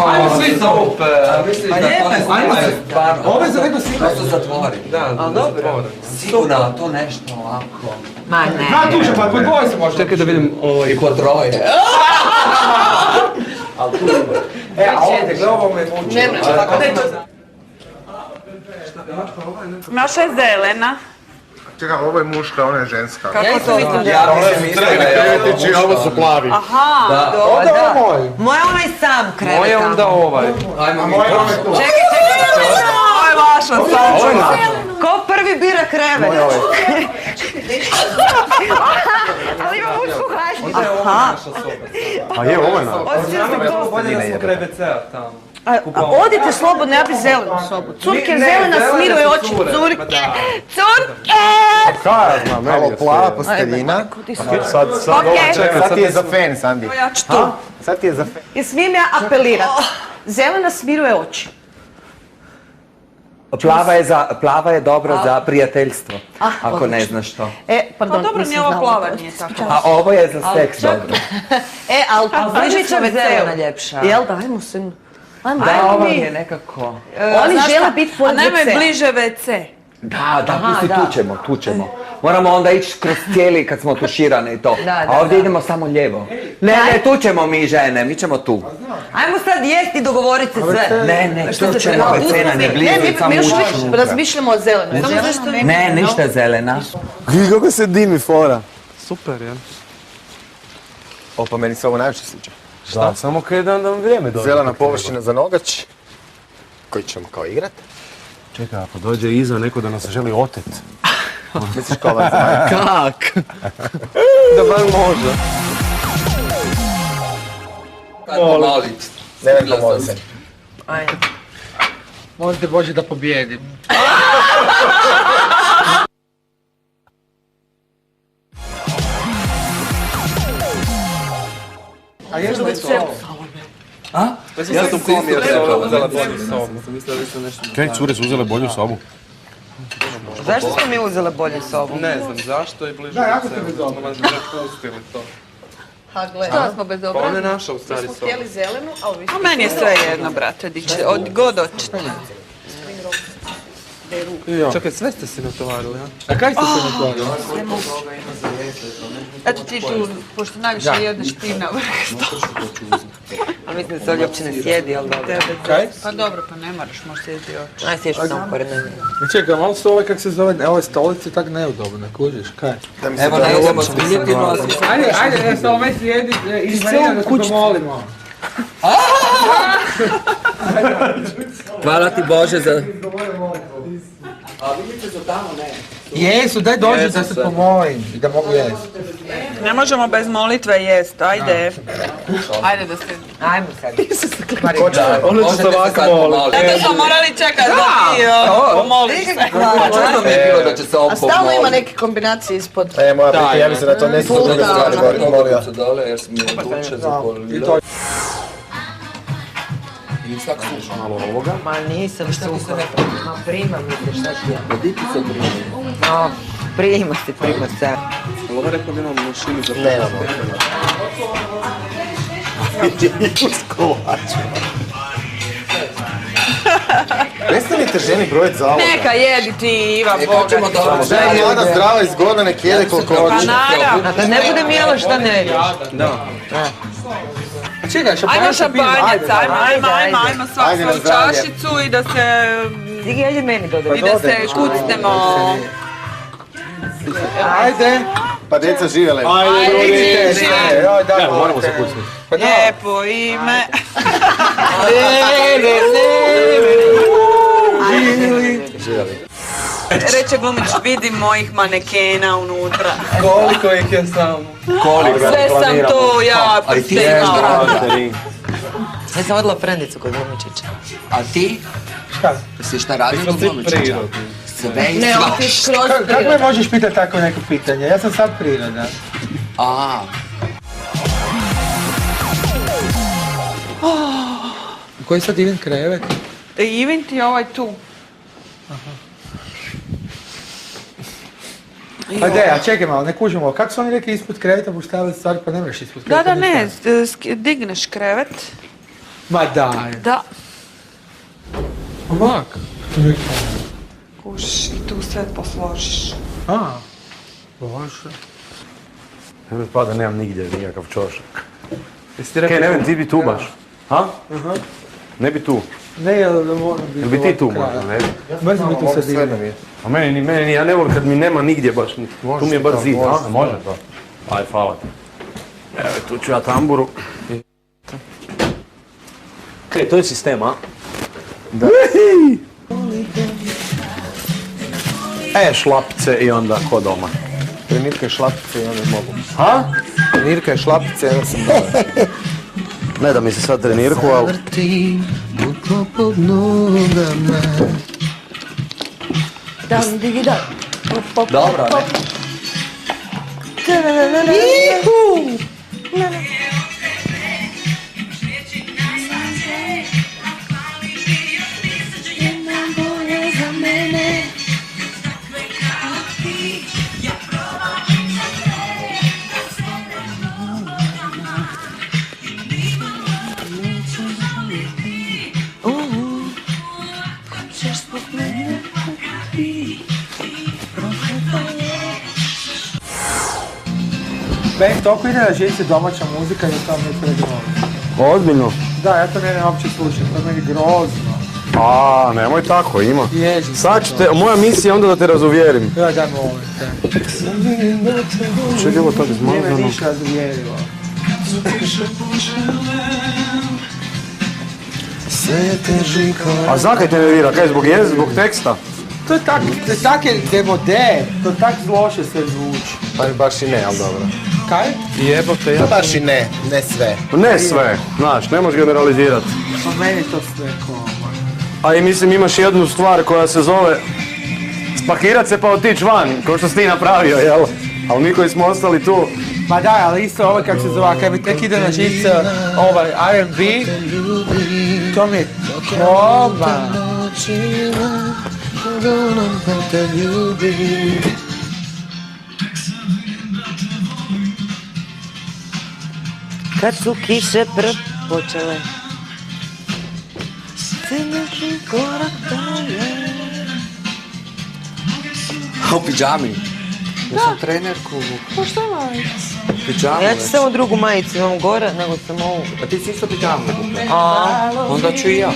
[SPEAKER 5] Ajde, svi super. Misliš da to ne snimaju?
[SPEAKER 3] Stvarno.
[SPEAKER 1] Ovo je za nego svi.
[SPEAKER 3] To su zatvori.
[SPEAKER 5] Da, dobro.
[SPEAKER 3] Sigurno, to nešto ovako.
[SPEAKER 6] Ma ne.
[SPEAKER 1] Na tuže, pa pod dvoje se može.
[SPEAKER 5] Čekaj da vidim ovaj.
[SPEAKER 3] I po troje.
[SPEAKER 1] E, a ovdje, gle, ovo me muči.
[SPEAKER 2] Ne mreće.
[SPEAKER 4] Naša je zelena.
[SPEAKER 8] Čekaj, ovo je muška, ona je ženska.
[SPEAKER 4] Kako to vidim?
[SPEAKER 3] Ja mislim mislila je ovo.
[SPEAKER 8] Ovo su plavi.
[SPEAKER 4] Aha,
[SPEAKER 3] Da.
[SPEAKER 4] dobro.
[SPEAKER 1] Ovdje ovo je moj.
[SPEAKER 6] Moje onaj sam krevet
[SPEAKER 5] Moje
[SPEAKER 6] tamo.
[SPEAKER 5] onda ovaj.
[SPEAKER 3] Ajmo mi.
[SPEAKER 4] Čekaj. Ovo je vaša sad.
[SPEAKER 6] Ko prvi bira krevet?
[SPEAKER 2] Ali ima mušku hašnicu.
[SPEAKER 7] A je, ovo je na.
[SPEAKER 5] Bolje da smo kraj BC-a tamo.
[SPEAKER 2] Odite slobodno, ja bi zelenu sobu. Curke zelena smiruje oči. Curke! Curke!
[SPEAKER 7] Kaj ja znam, meni je plava posteljina. Sad ovo, čekaj, sad ti je za fen, Sandi.
[SPEAKER 4] Ja ću tu.
[SPEAKER 7] Sad ti je za fen.
[SPEAKER 2] I smijem ja apelirat. Zelena smiruje oči.
[SPEAKER 3] Plava je dobra za prijateljstvo. Ako ne
[SPEAKER 2] odlično.
[SPEAKER 3] znaš što.
[SPEAKER 4] Pa
[SPEAKER 2] Pardon,
[SPEAKER 4] dobro,
[SPEAKER 2] nisam
[SPEAKER 4] ni ova
[SPEAKER 2] znala.
[SPEAKER 4] plava nije tako.
[SPEAKER 3] A ovo je za seks dobro.
[SPEAKER 2] Ali
[SPEAKER 6] Bliže će
[SPEAKER 2] bliže
[SPEAKER 6] zelena ljepša.
[SPEAKER 2] Jel da, ajmo se. Ajmo,
[SPEAKER 3] Da,
[SPEAKER 2] ajmo
[SPEAKER 3] ovo
[SPEAKER 2] mi.
[SPEAKER 3] je nekako...
[SPEAKER 2] Oni žele biti
[SPEAKER 4] A
[SPEAKER 2] pored
[SPEAKER 4] nema je
[SPEAKER 2] WC-a.
[SPEAKER 4] bliže WC.
[SPEAKER 3] Da, pusti, tu ćemo. Moramo onda ići kroz cijeli kad smo tuširane i to. A ovdje idemo samo lijevo. Ne, tu ćemo mi žene, mi ćemo tu.
[SPEAKER 6] Ajmo sad jesti i dogovoriti se sve.
[SPEAKER 3] Ne, tu ćemo vecena, ne
[SPEAKER 2] Ne,
[SPEAKER 3] blizu, samo
[SPEAKER 2] mi još
[SPEAKER 3] ući
[SPEAKER 2] uvijek
[SPEAKER 3] unutra.
[SPEAKER 2] razmišljamo o zelenoj. Samo zašto
[SPEAKER 3] Ne, ništa zelena.
[SPEAKER 7] Gledaj kako se dimi fora.
[SPEAKER 5] Super, ja.
[SPEAKER 7] O, pa meni se ovo najviše sviđa.
[SPEAKER 5] Šta? Samo kaj da nam vrijeme dođe.
[SPEAKER 7] Zelena površina za nogač, koji ćemo kao igrat.
[SPEAKER 9] Čekaj, ako dođe iza neko da nas želi otet.
[SPEAKER 7] Misliš kao vas zmaja?
[SPEAKER 5] Kak? Da bar može.
[SPEAKER 7] Nevenko, molim se.
[SPEAKER 1] Molim te Bože da pobijedim. A jesu li to?
[SPEAKER 5] Ja sam komio sobu, uzela bolju sobu.
[SPEAKER 9] Kaj, cure su uzele bolju sobu?
[SPEAKER 6] Zašto smo mi uzeli bolju sobu?
[SPEAKER 5] Ne znam zašto je bliže.
[SPEAKER 1] Da, jako
[SPEAKER 5] od
[SPEAKER 1] ste
[SPEAKER 5] sebe.
[SPEAKER 1] bezobrazni.
[SPEAKER 5] Možda bi pustili to.
[SPEAKER 2] Ha, gle.
[SPEAKER 4] Šta smo bez
[SPEAKER 5] Pa ona je
[SPEAKER 4] obraza?
[SPEAKER 5] naša u stvari
[SPEAKER 2] Mi smo
[SPEAKER 5] sobu.
[SPEAKER 2] htjeli zelenu, a ovi
[SPEAKER 4] A meni je sve jedno, brate, diće, od god očete.
[SPEAKER 5] Čekaj, sve ste si natovarili, a?
[SPEAKER 1] A kaj ste se natvorili?
[SPEAKER 4] Eto ti tu, pošto najviše jedeš ti na vrh stola.
[SPEAKER 6] A mislim da se ovdje uopće ne sjedi, ali dobro.
[SPEAKER 1] Kaj?
[SPEAKER 4] Pa dobro, pa ne moraš, možeš sjeti oči.
[SPEAKER 6] Aj, sješ samo pored mene.
[SPEAKER 1] Čekaj, malo su ove, kak se zove, ove stolice tak neudobne, kužiš, kaj?
[SPEAKER 3] Evo, ne idemo s Filipinu, a svi
[SPEAKER 1] Ajde, da se ove sjedi iz Marina da se pomolimo.
[SPEAKER 3] Hvala ti Bože za...
[SPEAKER 1] Jesu, daj dođi da se pomolim i da mogu jesti.
[SPEAKER 4] Ne možemo bez molitve jest, ajde. Ajde da se...
[SPEAKER 6] Ajmo sad.
[SPEAKER 5] Ono će se ovako moliti.
[SPEAKER 4] Zato smo morali čekati da ti pomoliš se.
[SPEAKER 3] Čudno mi je bilo da će se ovo
[SPEAKER 2] A stalno ima neke kombinacije ispod.
[SPEAKER 7] Moja priti, ja mislim da to ne su druge stvari, molio.
[SPEAKER 3] dole jer sam je duče zapolili. I svak sluša malo ovoga.
[SPEAKER 6] Ma nisam suha. Ma prima mi se, šta ti je?
[SPEAKER 3] Pa di ti se primi?
[SPEAKER 6] No, prima se.
[SPEAKER 5] Ali ovo rekao da imamo mašinu za
[SPEAKER 7] Nemamo. Prestanite ženi brojit zaloga.
[SPEAKER 4] Neka jedi ti, Iva,
[SPEAKER 3] E,
[SPEAKER 4] Boga.
[SPEAKER 3] kako ćemo dobro?
[SPEAKER 7] Žena je mlada, zdrava i zgodna, nek jede koliko
[SPEAKER 4] Pa
[SPEAKER 7] hoće.
[SPEAKER 4] naravno.
[SPEAKER 6] A kad ne bude mijelo, šta ne jedeš?
[SPEAKER 1] A čekaj,
[SPEAKER 4] Ajmo
[SPEAKER 1] šampanjac
[SPEAKER 4] šampanjac, ajmo svak
[SPEAKER 7] Ajde na
[SPEAKER 4] svoju
[SPEAKER 7] zdravlje.
[SPEAKER 4] čašicu i da se...
[SPEAKER 6] Digi, ajde meni dodaj.
[SPEAKER 4] I da se kucnemo.
[SPEAKER 1] Ajde.
[SPEAKER 7] Pa djeca živjele.
[SPEAKER 4] Ajde,
[SPEAKER 9] Evo, moramo se kucniti.
[SPEAKER 4] lijepo ime. Reče glumić, vidim mojih manekena unutra.
[SPEAKER 5] Koliko ih je samo?
[SPEAKER 4] Sve sam to ja
[SPEAKER 3] A i ti
[SPEAKER 4] postigla.
[SPEAKER 6] Ja sam vodila frendicu kod Glumičića.
[SPEAKER 3] A ti?
[SPEAKER 1] Šta?
[SPEAKER 3] Si šta radio do
[SPEAKER 5] Ti
[SPEAKER 3] Glumičića?
[SPEAKER 5] prirodni.
[SPEAKER 3] Sve i
[SPEAKER 2] Ne,
[SPEAKER 3] sva.
[SPEAKER 2] on ti skroz
[SPEAKER 1] Kako me možeš pitati tako neko pitanje? Ja sam sad priroda.
[SPEAKER 3] A,
[SPEAKER 1] Koji sad Ivin krevet?
[SPEAKER 4] Ivin ti je ovaj tu.
[SPEAKER 1] Ajde, a čekaj malo, ne kužimo. Kako su oni rekli ispod kreveta postavili stvari pa ne mreš ispod
[SPEAKER 4] Da,
[SPEAKER 1] kreveta?
[SPEAKER 4] da, ne, digneš krevet.
[SPEAKER 1] Ma daj.
[SPEAKER 4] Da.
[SPEAKER 1] Ovak.
[SPEAKER 4] Kuš, i tu sve posložiš.
[SPEAKER 1] A, bože.
[SPEAKER 9] Ne mi pada, nemam nigdje nikakav čošak.
[SPEAKER 5] Jesi ti
[SPEAKER 9] Kaj,
[SPEAKER 5] rekao?
[SPEAKER 9] ne vem, ti bi tu baš. Ha? Ne bi tu.
[SPEAKER 1] Ne, jel da moram biti...
[SPEAKER 9] Jel bi ti tu možda, ne bi?
[SPEAKER 1] Mrzim bi tu sad Ivin.
[SPEAKER 9] A meni, ja ne volim kad mi nema nigdje baš. Tu mi je baš zid, a? Može to? Aj, hvala ti. Evo, tu ću ja tamburu. Kaj, to je sistem, a? Da. Šlapice i onda ko doma.
[SPEAKER 7] Trenirka je šlapice i onda mogu.
[SPEAKER 9] Ha?
[SPEAKER 7] Trenirka je šlapice i onda sam dole.
[SPEAKER 9] Ne da mi se sad trenirku, ali...
[SPEAKER 2] Dan, digi, dan.
[SPEAKER 3] dobro, ne?
[SPEAKER 1] Meni toliko ide na živce domaća muzika da to mi je pregrozno.
[SPEAKER 9] Ozbiljno?
[SPEAKER 1] Da, ja to ne uopće slušam, to je meni grozno.
[SPEAKER 9] A, nemoj tako, ima.
[SPEAKER 1] Ježim.
[SPEAKER 9] Sad ću te, moja misija je onda da te razuvjerim.
[SPEAKER 1] Ja daj molim te.
[SPEAKER 9] Čekaj, evo tako
[SPEAKER 1] Nije me
[SPEAKER 9] izmazano.
[SPEAKER 1] ništa razuvjerilo.
[SPEAKER 9] A zakaj te nervira? Kaj, zbog teksta?
[SPEAKER 1] To je tak je demode, to tak loše sve zvuči.
[SPEAKER 7] Pa baš i ne, ali dobro.
[SPEAKER 1] Kaj?
[SPEAKER 5] Jebote, ja
[SPEAKER 7] Baš i ne, ne sve.
[SPEAKER 9] Ne sve, znaš, ne možeš generalizirati.
[SPEAKER 1] Pa meni to sve koma.
[SPEAKER 9] A i mislim imaš jednu stvar koja se zove spakirat se pa otići van, kao što si ti napravio, jel? Ali mi koji smo ostali tu,
[SPEAKER 1] Ma da, ali isto ovo kako se zove, kad mi tek ide na živce, ovaj R&B, to mi je koma.
[SPEAKER 6] Kad su kiše počele. Sljedeći korak dalje.
[SPEAKER 3] A u pidžami. Ja sam trenerku.
[SPEAKER 4] Pa što majica?
[SPEAKER 3] Pidžamu
[SPEAKER 6] Ja ću
[SPEAKER 3] već.
[SPEAKER 6] samo drugu majicu, imam gore, nego sam ovu.
[SPEAKER 3] A ti si isto pidžamu kupila?
[SPEAKER 6] A,
[SPEAKER 3] Onda ću i ja.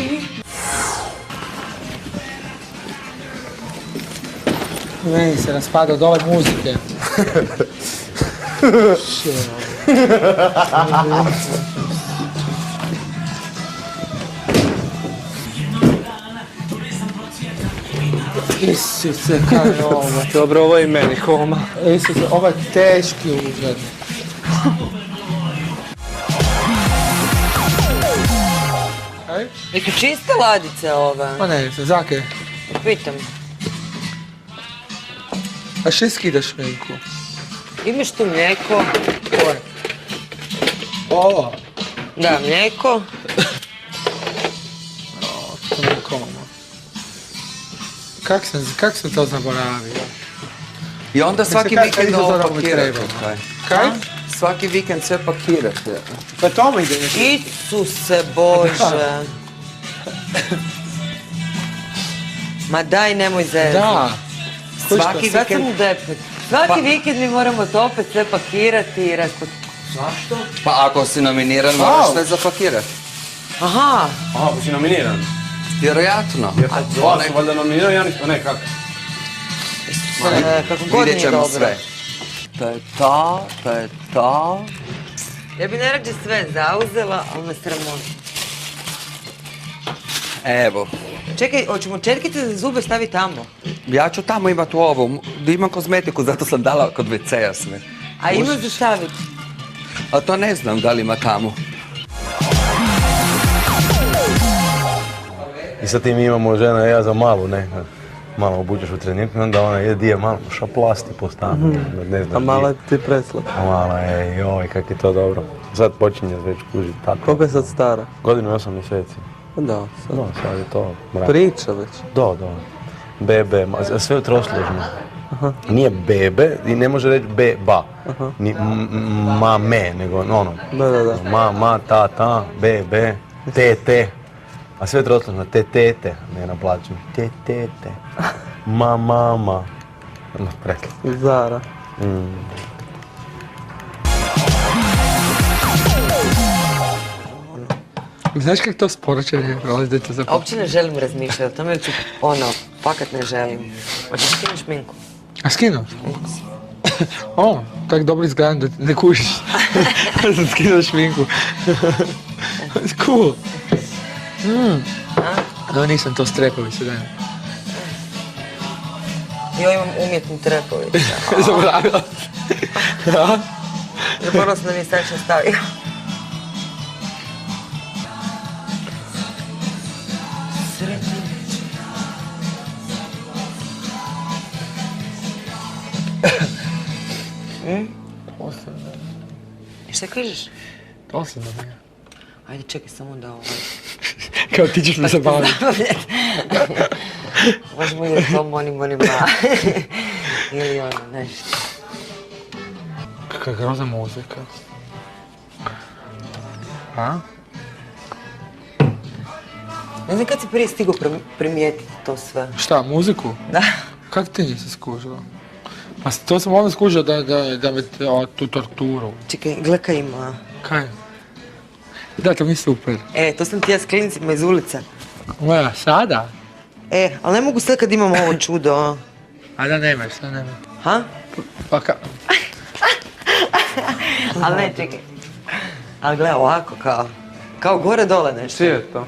[SPEAKER 1] Meni se raspada od ove muzike. Isuse, kaj je ovo?
[SPEAKER 5] Dobro, ovo je i meni Homa.
[SPEAKER 1] Isuse, ovo je teški užad. Kaj?
[SPEAKER 6] jesu čiste ladice ove?
[SPEAKER 1] Ma ne, zake.
[SPEAKER 6] Pitam.
[SPEAKER 1] A še skidaš šminku?
[SPEAKER 6] Imaš tu mlijeko?
[SPEAKER 1] Ovo?
[SPEAKER 6] Da, mlijeko.
[SPEAKER 1] To mi je koma. Kak sam to zaboravio?
[SPEAKER 3] I onda svaki
[SPEAKER 1] Mislim,
[SPEAKER 3] vikend
[SPEAKER 1] kad
[SPEAKER 3] ovo
[SPEAKER 1] izazoramo
[SPEAKER 3] pakirate.
[SPEAKER 1] treba.
[SPEAKER 3] kaj?
[SPEAKER 1] Kaj?
[SPEAKER 3] Svaki vikend sve pakirate.
[SPEAKER 1] Pa to mi ide nešto.
[SPEAKER 6] Isuse Bože. Ma daj, nemoj zezati.
[SPEAKER 1] Da.
[SPEAKER 3] Svaki
[SPEAKER 6] Sad sam
[SPEAKER 3] vikend...
[SPEAKER 6] u depet. Svaki vikend mi moramo to opet sve pakirati i
[SPEAKER 3] Zašto? Pa ako si nominiran, moraš sve zapakirati.
[SPEAKER 6] Aha,
[SPEAKER 9] Aha, ako si nominiran.
[SPEAKER 3] Vjerojatno.
[SPEAKER 9] A dva su valjda nominirani, ja nisam, ne, kako?
[SPEAKER 6] kako god
[SPEAKER 3] Vidjet
[SPEAKER 6] nije
[SPEAKER 3] ćemo
[SPEAKER 6] dobro.
[SPEAKER 3] sve. To je to, to je to.
[SPEAKER 6] Ja bi najrađe sve zauzela, ali me sramota.
[SPEAKER 3] Evo,
[SPEAKER 6] Čekaj, hoćemo četkice za zube staviti tamo?
[SPEAKER 3] ja ću tamo imat u ovom, da imam kozmetiku, zato sam dala kod WC-a sve.
[SPEAKER 6] A ima za staviti?
[SPEAKER 3] A to ne znam da li ima tamo.
[SPEAKER 7] I sad ti mi imamo žena i ja za malu, ne? Malo obučeš u trenirku i onda ona ide di je malo šaplasti po stanu. Ne znam
[SPEAKER 5] A mala
[SPEAKER 7] di
[SPEAKER 5] ti presla.
[SPEAKER 7] je. Mala je, joj, kak je to dobro. Sad počinje već kužiti tako.
[SPEAKER 5] Koliko je sad stara?
[SPEAKER 7] Godinu i 8 mjeseci.
[SPEAKER 5] Da, sad.
[SPEAKER 7] No, sad je to mrak.
[SPEAKER 5] Priča već.
[SPEAKER 7] Da. Bebe, sve je trosložno. Nije bebe i ne može reći beba. Ni ma me, nego ono.
[SPEAKER 5] Da.
[SPEAKER 7] Ma, ta, be, te. A sve je trosložno, te, ne naplaćam. Te. Mama. Presla.
[SPEAKER 5] Zara.
[SPEAKER 1] Znaš kako to sporočenje prolazi da te
[SPEAKER 6] A
[SPEAKER 1] zapravo?
[SPEAKER 6] uopće ne želim razmišljati o tome, jer ću, fakat ne želim. Hoćeš skinuti šminku?
[SPEAKER 1] A skinuo? O, tak dobro izgledam da ne kužiš. Da sam skinuo šminku. Cool. No nisam to strepovi se dajem.
[SPEAKER 6] Jo, imam umjetni trepović.
[SPEAKER 1] Zaboravila. Ja?
[SPEAKER 6] Zaboravila sam da mi je Saša stavio. Šta kažeš?
[SPEAKER 1] Dosadno mi je.
[SPEAKER 6] Ajde, čekaj samo da ovo...
[SPEAKER 1] Kao ti ćeš me zabaviti.
[SPEAKER 6] Možemo i tom onima. Ili ono, nešto.
[SPEAKER 1] Kakva grozna muzika. A?
[SPEAKER 6] Ne znam kad si prije stigao primijetiti to sve.
[SPEAKER 1] Šta, muziku?
[SPEAKER 6] Da.
[SPEAKER 1] Kako ti nisi skužila? Pa to sam onda skužila da me tu torturu.
[SPEAKER 6] Čekaj, gle kaj ima.
[SPEAKER 1] Kaj? Da, to mi je super.
[SPEAKER 6] To sam ti ja s klincima iz ulice.
[SPEAKER 1] Moja, sada?
[SPEAKER 6] Ali ne mogu sad kad imam ovo čudo.
[SPEAKER 1] A da nemaš, sad nemaš.
[SPEAKER 6] Ha?
[SPEAKER 1] Pa ka...
[SPEAKER 6] Ali ne, čekaj. Ali gle, ovako kao gore dole nešto.
[SPEAKER 5] Čije je to?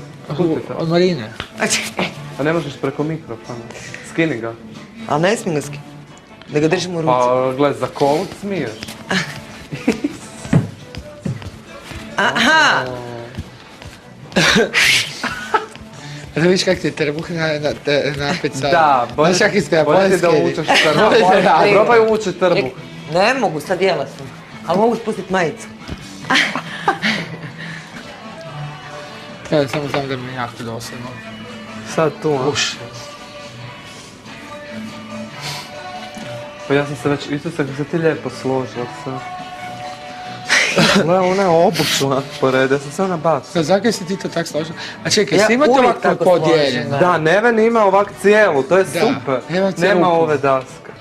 [SPEAKER 1] Od Marine.
[SPEAKER 5] A ne možeš preko mikrofona. Skini ga.
[SPEAKER 6] Ali ne smijem ga skinuti. Da ga držim u ruci.
[SPEAKER 5] Pa gled, za kolut smiješ.
[SPEAKER 6] Aha!
[SPEAKER 1] Da vidiš kak ti je trbuh napet sad.
[SPEAKER 5] Da,
[SPEAKER 1] Znaš kak izgleda,
[SPEAKER 5] bolje ti da
[SPEAKER 1] poljski.
[SPEAKER 5] uvučeš trbuh. Probaj uvući trbuh.
[SPEAKER 6] Ne mogu, sad jela sam. Ali mogu spustiti majicu.
[SPEAKER 1] Ja samo znam da mi je jako dosadno.
[SPEAKER 5] Sad tu, a? Pa ja sam se već, Isuse, kako se ti lijepo složila sad. Gle, ona je obučla pored, ja sam se ona bacila.
[SPEAKER 1] Zakaj si ti to tak složila? A čekaj,
[SPEAKER 6] Ja
[SPEAKER 1] svi imate
[SPEAKER 6] uvijek
[SPEAKER 1] ovako
[SPEAKER 6] tako
[SPEAKER 1] podijeljeno?
[SPEAKER 6] složim,
[SPEAKER 5] Da, Neven ima ovak cijelu, to je super.
[SPEAKER 1] nema cijelu
[SPEAKER 5] Nema
[SPEAKER 1] ruku.
[SPEAKER 5] ove daske.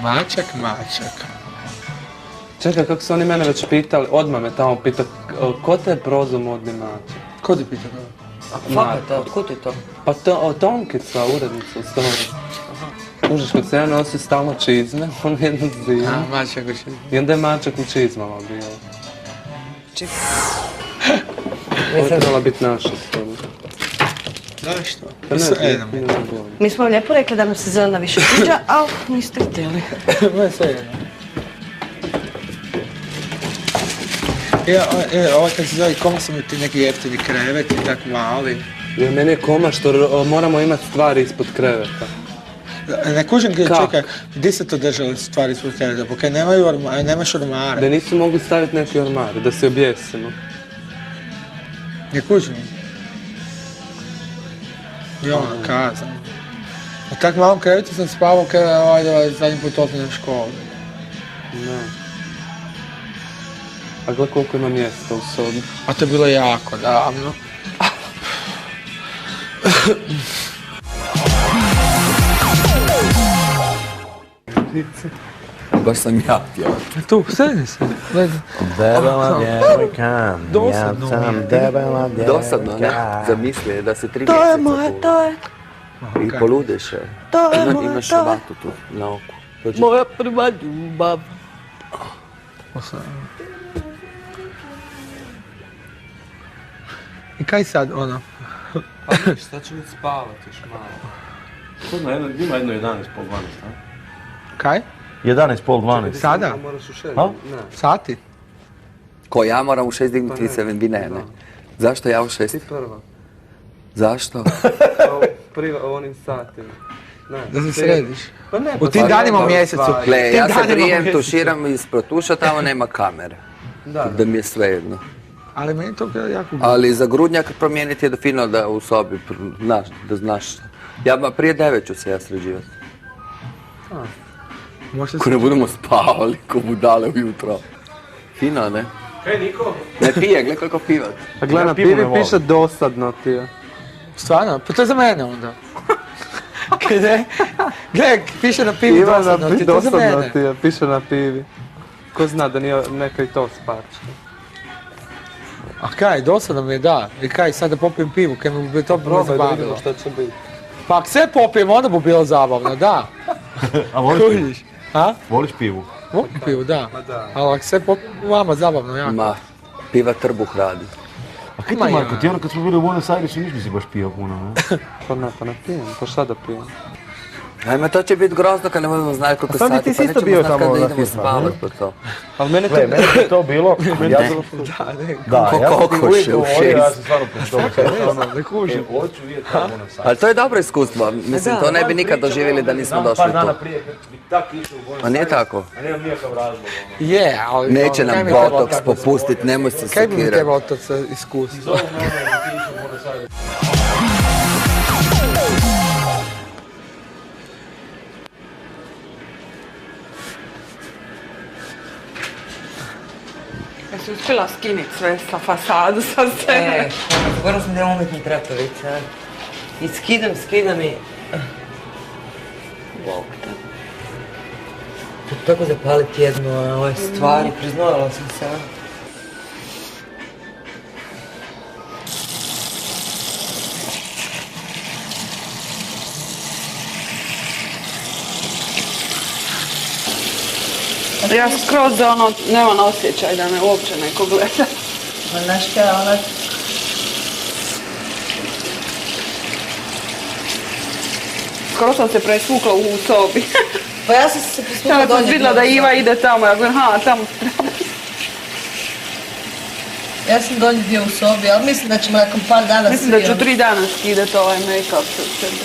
[SPEAKER 1] Mačak.
[SPEAKER 5] Čekaj, kako su oni mene već pitali, odmah me tamo pita, ko te je prozvao modni mačak?
[SPEAKER 1] Ko ti pita to?
[SPEAKER 6] Fakat, otkud ti to?
[SPEAKER 5] Pa Tomkica, urednica u Story. Kužiš, kad se ja nosio stalno čizme, on jedno zima.
[SPEAKER 1] Mačak u čizme.
[SPEAKER 5] I onda je mačak u čizmama bio. Ovo je trebala biti naša stvar.
[SPEAKER 1] Zašto?
[SPEAKER 5] Pa ne,
[SPEAKER 2] Mi smo vam lijepo rekli da nam se zelena više sviđa, ali niste htjeli.
[SPEAKER 1] Moje sve jedno. Ovo kad se zove, kome su mi ti neki jeftini kreveti, tak mali.
[SPEAKER 5] Jer meni je koma što moramo imati stvari ispod kreveta.
[SPEAKER 1] Ne kužim, čekaj, gdje se to držali stvari ispod kreveta? Porque nemaš ormare.
[SPEAKER 5] Da nisu mogli staviti neki ormar, da se objesimo.
[SPEAKER 1] Ne kužim. Kazam. U tak malom krevetu sam spavao kada zadnji put otišao na školu.
[SPEAKER 5] Ne. A gle koliko ima mjesta u sobi.
[SPEAKER 1] A to je bilo jako davno.
[SPEAKER 3] Baš sam ja htio.
[SPEAKER 1] Tu, sedi se.
[SPEAKER 7] Debela djevojka,
[SPEAKER 1] Dosadno
[SPEAKER 7] ja sam debela djevojka.
[SPEAKER 3] Dosadno, ne? Zamisli da se 3
[SPEAKER 2] To je
[SPEAKER 3] mjeseca
[SPEAKER 2] moje, to je,
[SPEAKER 3] i poludeš je.
[SPEAKER 2] to je moje,
[SPEAKER 3] Imaš
[SPEAKER 2] to je
[SPEAKER 3] vatu tu na oku.
[SPEAKER 2] moja prva ljubav.
[SPEAKER 1] I kaj sad, ono?
[SPEAKER 5] Pa ništa, sad ću biti spavati još malo.
[SPEAKER 7] Ima jedno 11:30, a?
[SPEAKER 1] Kaj?
[SPEAKER 7] 11:30.
[SPEAKER 1] Sada?
[SPEAKER 5] Moraš u 6.
[SPEAKER 7] A?
[SPEAKER 5] Ne.
[SPEAKER 1] Sati?
[SPEAKER 3] Ko ja moram u 6 dignuti se, vi ne. Zašto ja u 6?
[SPEAKER 5] Ti prva.
[SPEAKER 3] Zašto?
[SPEAKER 5] U onim satima. Ne.
[SPEAKER 1] Da se središ.
[SPEAKER 5] Pa ne,
[SPEAKER 1] U tim danima u mjesecu.
[SPEAKER 3] Gle, ja se
[SPEAKER 1] danima u
[SPEAKER 3] brijem,
[SPEAKER 1] mjesecu.
[SPEAKER 3] tuširam ispod tuša, tamo nema kamere. Da mi je svejedno.
[SPEAKER 1] Ali meni to je jako dobro.
[SPEAKER 3] Ali za grudnjak promijeniti je da fino da u sobi, da znaš. Ja prije 9 ću se ja sređivati.
[SPEAKER 1] Možda
[SPEAKER 3] Ako ne budemo spavali ko budale ujutro. Fino, ne?
[SPEAKER 9] Hej, Niko!
[SPEAKER 3] Ne pije, gle koliko pivat.
[SPEAKER 5] A gle, na pivi piše dosadno ti je.
[SPEAKER 1] Stvarno? Pa to je za mene onda. Gle, piše na pivi dosadno ti, to je za
[SPEAKER 5] Dosadno
[SPEAKER 1] mene.
[SPEAKER 5] ti je, piše na pivi. Ko zna da nije neka i to sparčka.
[SPEAKER 1] A kaj, dosadno mi je, da. I kaj, sad da popijem pivu, kaj mi bi to bilo
[SPEAKER 5] Probaj da vidimo
[SPEAKER 1] zabavilo.
[SPEAKER 5] što će biti.
[SPEAKER 1] Pa ako sve popijem, onda bi bilo zabavno, da.
[SPEAKER 7] A voliš pivu?
[SPEAKER 1] Kužiš? A?
[SPEAKER 7] Voliš pivu?
[SPEAKER 1] Volim pivu, da.
[SPEAKER 5] da.
[SPEAKER 1] Ali ako sve popijem, vama zabavno, jako.
[SPEAKER 3] Ma, piva trbuh radi.
[SPEAKER 7] A kaj ti, Marko, ti ono kad smo bili u Buenos Airesu niš nisi baš pio puno, ne?
[SPEAKER 5] Pa ne pijem, pa šta da pijem?
[SPEAKER 3] Ajme, to će biti grozno kad ne budemo znati koliko
[SPEAKER 7] sad bi
[SPEAKER 3] sati,
[SPEAKER 7] ti
[SPEAKER 3] pa
[SPEAKER 7] isto
[SPEAKER 3] nećemo
[SPEAKER 7] bio
[SPEAKER 3] znati
[SPEAKER 7] tamo
[SPEAKER 3] kad
[SPEAKER 7] na
[SPEAKER 3] idemo
[SPEAKER 7] FIFA,
[SPEAKER 3] spavati po to.
[SPEAKER 5] Ali meni to...
[SPEAKER 7] Gle, meni je to bilo, ja sam... Da, ja sam ti uvijek
[SPEAKER 3] Kokoše u
[SPEAKER 7] govorio, ja
[SPEAKER 3] šest.
[SPEAKER 7] sam stvarno prišao.
[SPEAKER 1] Ne kužim.
[SPEAKER 7] Hoću vidjeti to u Buenos Airesu.
[SPEAKER 3] Ali to je dobro iskustvo, mislim, to ne bi nikad doživjeli da nismo došli
[SPEAKER 7] Par dana
[SPEAKER 3] tu.
[SPEAKER 7] prije, kad bi tak išao u Buenos
[SPEAKER 3] Pa nije tako.
[SPEAKER 7] a nemam nikakav razlog.
[SPEAKER 1] Je, ali...
[SPEAKER 3] Neće
[SPEAKER 1] ono, kaj
[SPEAKER 3] nam
[SPEAKER 1] mi treba
[SPEAKER 3] botoks
[SPEAKER 1] tako-
[SPEAKER 3] popustit, nemoj se
[SPEAKER 1] Kaj bi mi
[SPEAKER 3] sekirati.
[SPEAKER 1] trebalo to sa iskustvom?
[SPEAKER 7] Zovu me ono da ti išao u Buenos Airesu.
[SPEAKER 4] Jesi uspjela skinit sve sa fasadu sa sebe?
[SPEAKER 6] Skoro sam da umjetni trapavica. I skidam i... Bog te. Tako zapaliti jednu ove stvari, priznala sam se.
[SPEAKER 4] Ja skroz da ono, nemam osjećaj da me uopće neko gleda.
[SPEAKER 2] Ma znaš kaj, ona...
[SPEAKER 4] Skoro sam se presvukla u sobi.
[SPEAKER 2] Pa ja sam se posmila
[SPEAKER 4] Sada sam
[SPEAKER 2] donje.
[SPEAKER 4] vidjela da Iva ide tamo, ja govorim, ha, tamo treba.
[SPEAKER 2] Ja sam donji bio u sobi, ali mislim da ćemo nakon par dana
[SPEAKER 4] Mislim da ću 3 dana skidat ovaj make-up sa sebe.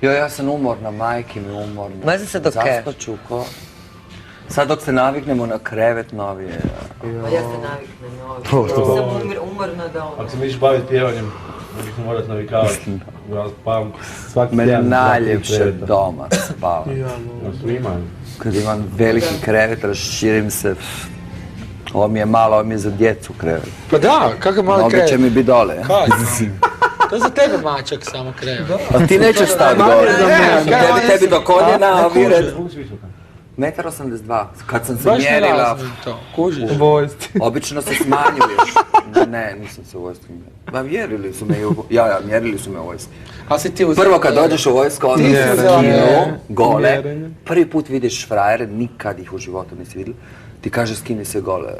[SPEAKER 3] Ja sam umorna, majke mi umorna.
[SPEAKER 6] Ma znam se dok keš.
[SPEAKER 3] Zaspaću ko... Sad dok se naviknemo na krevet novi je...
[SPEAKER 6] Ma ja se naviknem ovdje. Sam umorna da ono.
[SPEAKER 7] Ako se misliš baviti pjevanjem, uvijek se morat navikavati. Spavam svaki
[SPEAKER 3] Mene
[SPEAKER 7] tjedan,
[SPEAKER 3] najljepše doma spavam.
[SPEAKER 7] Svima.
[SPEAKER 3] Kad imam veliki krevet, raširim se. Ovo mi je malo, ovo mi je za djecu krevet.
[SPEAKER 1] Pa da, kakav mali
[SPEAKER 3] Noge
[SPEAKER 1] krevet.
[SPEAKER 3] će mi biti dole.
[SPEAKER 1] To je za tebe mačak samo krevet.
[SPEAKER 3] A ti nećeš stati gore. Tebi do koljena, a vi red. 1,82 m. Kad sam se
[SPEAKER 1] Baš ne
[SPEAKER 3] mjerila,
[SPEAKER 1] razumim to, kužiš.
[SPEAKER 3] obično se smanjuješ. Ne, nisam se u vojsku mjerila. Ma mjerili su me i u... mjerili su me u vojsku.
[SPEAKER 1] A si ti uzela...
[SPEAKER 3] Prvo kad dođeš u vojsku, onda
[SPEAKER 1] Ti
[SPEAKER 3] se
[SPEAKER 1] si uzela
[SPEAKER 3] skinu, gole.
[SPEAKER 5] Mjerenje.
[SPEAKER 3] Prvi put vidiš frajere, nikad ih u životu nisi vidjeli. Ti kaže skini se gole.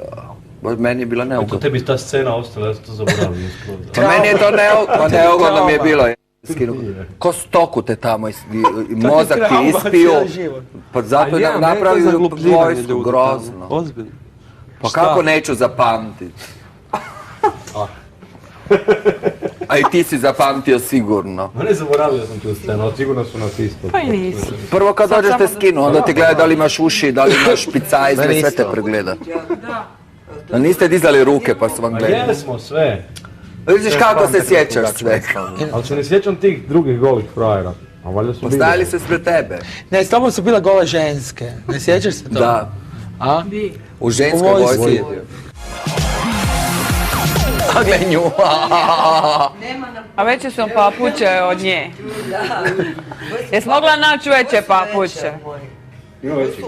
[SPEAKER 3] Meni je bilo
[SPEAKER 7] Ako
[SPEAKER 3] neugodno.
[SPEAKER 7] tebi ta scena ostala, ja sam to zaboravio skroz.
[SPEAKER 3] Pa meni je to neugodno mi je bilo. Ko stoku te tamo, mozak ti ispiju. Pa zato je napravio vojsku, grozno.
[SPEAKER 5] Ozbiljno.
[SPEAKER 3] Pa kako neću zapamtit? A i ti si zapamtio sigurno.
[SPEAKER 7] Ma ne zaboravio sam tu scenu, ali sigurno su nas isto.
[SPEAKER 4] Pa i nisi.
[SPEAKER 3] Prvo kad dođeš te skinu, onda ti gleda da li imaš uši, da li imaš picajzle, sve te pregleda. Da niste dizali ruke pa su vam
[SPEAKER 7] Ma
[SPEAKER 3] gledali.
[SPEAKER 7] jeli smo sve.
[SPEAKER 3] Vidiš kako se sjećaš sve.
[SPEAKER 7] Ali se ne sjećam tih drugih golih frajera. A valjda su bili.
[SPEAKER 3] Stajali se ispred tebe.
[SPEAKER 1] Ne, s tobom su bile gole ženske. Ne sjećaš se toga?
[SPEAKER 3] Da.
[SPEAKER 1] A?
[SPEAKER 3] U ženskoj vojsci je bio. A gle nju.
[SPEAKER 4] A veće su papuče od nje. Jes mogla naći veće papuče?
[SPEAKER 7] Ima veći.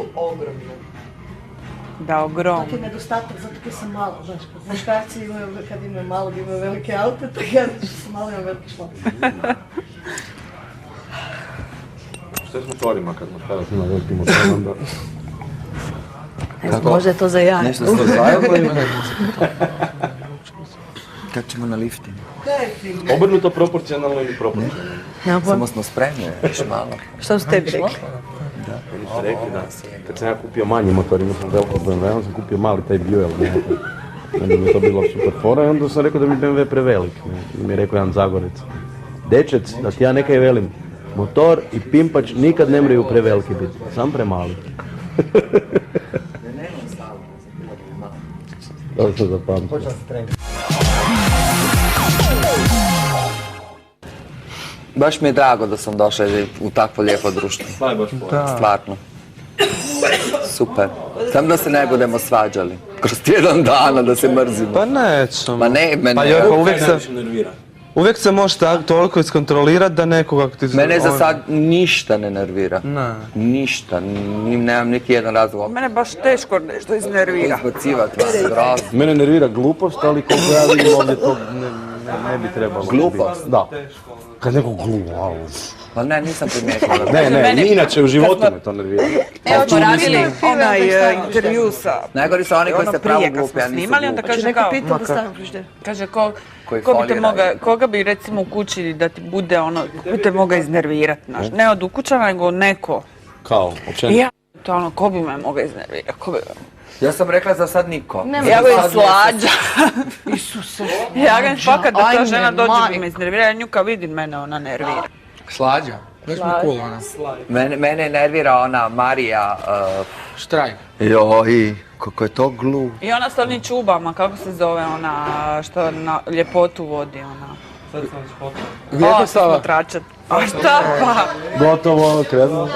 [SPEAKER 4] Da, ogromno.
[SPEAKER 10] To je nedostatak, zato kad sam mala, znaš, muškarci imaju, kad imaju malog, imaju velike aute, tako ja što sam mala imam veliki šlap.
[SPEAKER 7] Što je s motorima kad moštarac ima veliki motor, onda...
[SPEAKER 2] Možda je to za ja.
[SPEAKER 3] Nešto se odvajalo ima. Kad ćemo na lifting?
[SPEAKER 7] Obrnuto proporcionalno ili proporcionalno?
[SPEAKER 3] Samo smo spremni, još malo.
[SPEAKER 2] Što su tebi rekli?
[SPEAKER 7] Oni su rekli da kad sam ja kupio manji motor, imao sam veliko BMW, onda sam kupio mali taj Buell, ne? Onda mi je to bilo super fora i onda sam rekao da mi BMW prevelik, ne? Da mi je rekao jedan Zagorec. Dečec, da ti ja nekaj velim, motor i pimpač nikad ne moraju preveliki biti, sam premali. To sam zapamtio.
[SPEAKER 3] Baš mi je drago da sam došla u takvo lijepo društvo. Stvarno. Super. Samo da se ne budemo svađali. Kroz tjedan dana da se mrzimo.
[SPEAKER 5] Pa nećemo.
[SPEAKER 3] Ma ne, mene...
[SPEAKER 5] Pa Jorko, uvijek se možeš toliko iskontrolirati da nekoga ako ti...
[SPEAKER 3] Mene za sad ništa ne nervira.
[SPEAKER 5] Ne.
[SPEAKER 3] Ništa. Nemam niti jedan razlog.
[SPEAKER 4] Mene baš teško nešto iznervira.
[SPEAKER 3] Izbacivati vas, grozno.
[SPEAKER 7] Mene nervira glupost, ali koliko ja vidim ovdje to ne bi trebalo.
[SPEAKER 3] Glupost?
[SPEAKER 7] Da. Kad neko glupo,
[SPEAKER 3] Pa ne, nisam primijetila.
[SPEAKER 7] Ne, inače u životu me to nervira.
[SPEAKER 4] Evo smo radili onaj intervju sa...
[SPEAKER 3] Najgori su oni koji se pravo glupi, ja nisam
[SPEAKER 4] snimali, onda
[SPEAKER 3] glupi.
[SPEAKER 4] kaže kao...
[SPEAKER 2] Pitao da stavim frižider.
[SPEAKER 4] Kaže
[SPEAKER 3] Koji
[SPEAKER 4] ko bi te
[SPEAKER 3] foliraju.
[SPEAKER 4] koga bi recimo u kući da ti bude ono, ko bi te mogao iznervirati, znaš, ne od ukućana, nego neko.
[SPEAKER 7] Kao, općenito.
[SPEAKER 4] Ja, to ono, ko bi me mogao iznervirati, ko bi me...
[SPEAKER 3] Ja sam rekla za sad niko.
[SPEAKER 4] Ja ga slađa.
[SPEAKER 2] Isuse.
[SPEAKER 4] Ja ga fakat da ta
[SPEAKER 2] Ajme,
[SPEAKER 4] žena dođe
[SPEAKER 2] majko.
[SPEAKER 4] bi me iznervira, ja nju kad vidim mene ona nervira.
[SPEAKER 1] Slađa. Baš mi cool ona.
[SPEAKER 3] Mene nervira ona Marija...
[SPEAKER 1] Štrajk.
[SPEAKER 3] Joj, kako je to glup.
[SPEAKER 4] I ona s onim čubama, kako se zove ona, što na ljepotu vodi ona.
[SPEAKER 1] Gdje Sava?
[SPEAKER 4] Tračat. A šta pa?
[SPEAKER 7] Gotovo, krenuo.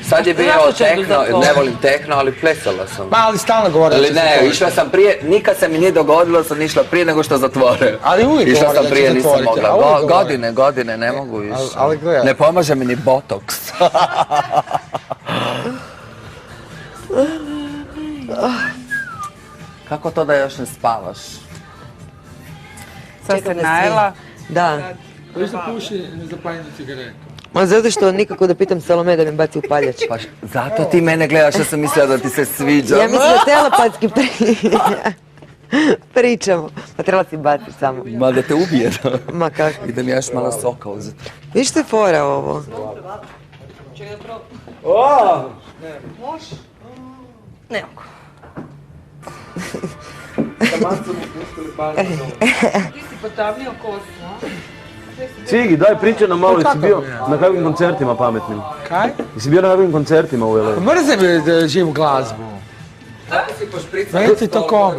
[SPEAKER 3] Sad je bio
[SPEAKER 4] Zašto će
[SPEAKER 3] tehno,
[SPEAKER 4] idu za to?
[SPEAKER 3] ne volim tehno, ali plesala sam.
[SPEAKER 1] Ma, ali stalno govore da
[SPEAKER 3] Ali
[SPEAKER 1] će se
[SPEAKER 3] ne,
[SPEAKER 1] zatvoriti.
[SPEAKER 3] išla sam prije, nikad se mi nije dogodilo, sam išla prije nego što zatvore.
[SPEAKER 1] Ali uvijek
[SPEAKER 3] išla
[SPEAKER 1] govore
[SPEAKER 3] sam
[SPEAKER 1] da će
[SPEAKER 3] prije, nisam
[SPEAKER 1] zatvoriti, a
[SPEAKER 3] mogla.
[SPEAKER 1] uvijek govore.
[SPEAKER 3] Godine, ne mogu više.
[SPEAKER 1] ali gledaj.
[SPEAKER 3] Ne pomaže mi ni botoks. Kako to da još ne spavaš?
[SPEAKER 4] Sad se najela.
[SPEAKER 6] Da.
[SPEAKER 1] Više puši, ne zapaljenje cigaretu.
[SPEAKER 6] Ma zato što nikako da pitam Salome da mi baci u paljač.
[SPEAKER 3] Pa zato ti mene gledaš, ja sam mislila da ti se sviđa.
[SPEAKER 6] Ja mislim da telepatski pričamo. Pa trebala si baciti samo.
[SPEAKER 3] Ma da te ubije.
[SPEAKER 6] Ma kako?
[SPEAKER 3] Idem ja još malo soka uzeti.
[SPEAKER 6] Viš što je fora ovo?
[SPEAKER 2] Ne mogu.
[SPEAKER 5] Taman su mi pustili par na
[SPEAKER 4] Ti si potavnio kosu, a?
[SPEAKER 7] Cigi, daj pričaj nam malo,
[SPEAKER 1] Pa
[SPEAKER 7] jesi
[SPEAKER 1] kako
[SPEAKER 7] bio
[SPEAKER 1] bi, ja?
[SPEAKER 7] na kakvim koncertima pametnim?
[SPEAKER 1] Kaj?
[SPEAKER 7] Jesi bio na kakvim koncertima u LA?
[SPEAKER 1] Mrzim živu glazbu.
[SPEAKER 3] Tako si pošpricala
[SPEAKER 1] Meni ti to koma.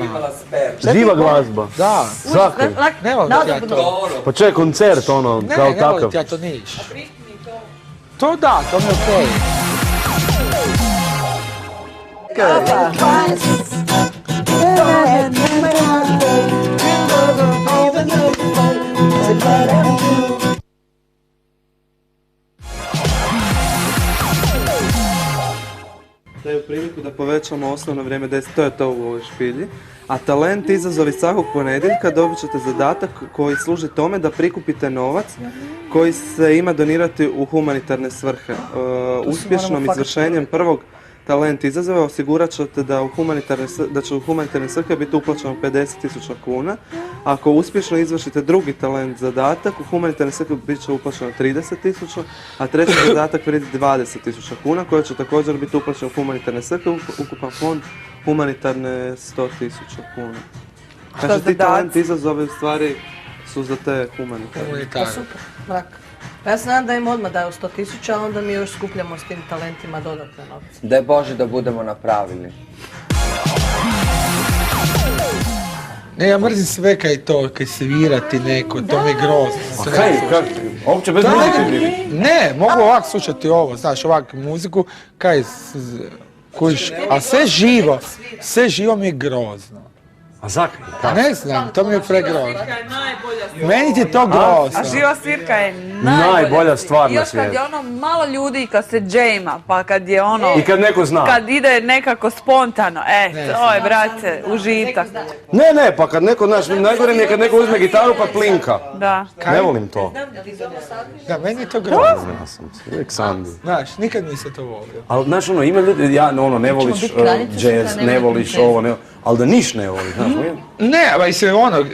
[SPEAKER 7] Živa glazba?
[SPEAKER 1] Da.
[SPEAKER 7] Zakaj?
[SPEAKER 1] Ne volim ja to.
[SPEAKER 7] Pa čekaj, koncert ono,
[SPEAKER 1] Ne,
[SPEAKER 7] kao
[SPEAKER 1] ne volim
[SPEAKER 7] takav.
[SPEAKER 1] ja to niš. To da, to mi je okej.
[SPEAKER 5] daju priliku da povećamo osnovno vrijeme 10, to je to u ovoj špilji. A talent izazovi svakog ponedjeljka dobit ćete zadatak koji služi tome da prikupite novac koji se ima donirati u humanitarne svrhe. Uspješnom izvršenjem prvog talent izazova osigurat ćete da će u humanitarne svrhe biti uplaćeno 50.000 kuna. Ako uspješno izvršite drugi talent zadatak, u humanitarne svrhe bit će uplaćeno 30.000, a treći zadatak vrijedi 20.000 kuna koje će također biti uplaćeno u humanitarne svrhe, ukupan fond humanitarne 100.000 kuna. Znači ti talent izazove u stvari su za te humanitarne.
[SPEAKER 10] Pa super, brak. Pa ja se nadam da im odmah daju 100.000, a onda mi još skupljamo s tim talentima dodatne novce.
[SPEAKER 3] Daj Bože da budemo napravili.
[SPEAKER 1] Ne, ja mrzim sve kaj to, kaj svirati neko, to mi je grozno.
[SPEAKER 7] A kaj, uopće bez muzike priliči?
[SPEAKER 1] Ne, mogu ovak slušati ovo, znaš, ovak muziku, kaj, kužiš, a sve živo mi je grozno.
[SPEAKER 7] A zakaj?
[SPEAKER 1] Pa ne znam, to mi je pregrozno. Meni ti je to grozno.
[SPEAKER 4] A živa svirka je
[SPEAKER 7] Najbolja stvar na
[SPEAKER 4] još kad je
[SPEAKER 7] svijetu.
[SPEAKER 4] ono malo ljudi, kad se džejma, pa kad je ono...
[SPEAKER 7] I kad neko zna.
[SPEAKER 4] Kad ide nekako spontano, to je, brate, užitak.
[SPEAKER 7] Ne, pa kad neko, znaš, najgore mi je kad neko uzme gitaru pa plinka.
[SPEAKER 4] Da.
[SPEAKER 7] Ne volim to.
[SPEAKER 1] Da, meni je to grozno.
[SPEAKER 7] Ja sam uvijek Sandi.
[SPEAKER 1] Znaš, nikad mi se to volio.
[SPEAKER 7] Ali, znaš, ono, ima ljudi, ne voliš jazz, ne voliš ovo, ali da niš ne voliš, znaš,
[SPEAKER 1] Ne, ba mislim,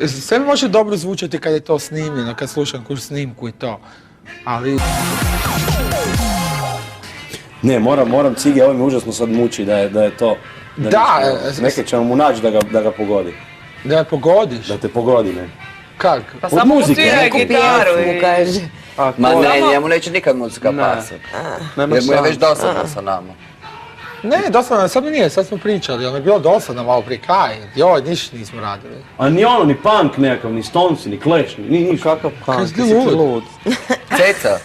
[SPEAKER 1] sve mi može dobro zvučati kad je to snimljeno, kad slušam kur snimku i to. Ali...
[SPEAKER 7] Ne, moram Cigi, ovo mi užasno sad muči da je to... Neke ćemo mu naći da ga pogodi.
[SPEAKER 1] Da me pogodiš?
[SPEAKER 7] Da te pogodi, ne.
[SPEAKER 1] Kak?
[SPEAKER 4] Pa samo sviraj gitaru i...
[SPEAKER 3] Ma ne, njemu neće nikad muzika pasati. Jer mu je već dosadno sa nama.
[SPEAKER 1] Ne, dosadno, sad mi nije, sad smo pričali, ali je bilo dosadno malo prije kaj. Joj, ništa nismo radili.
[SPEAKER 7] A ni ono, ni punk nekakav, ni Stonesi, ni Clash, ni ništa.
[SPEAKER 5] Kakav punk,
[SPEAKER 1] ti lud?
[SPEAKER 3] Ceca.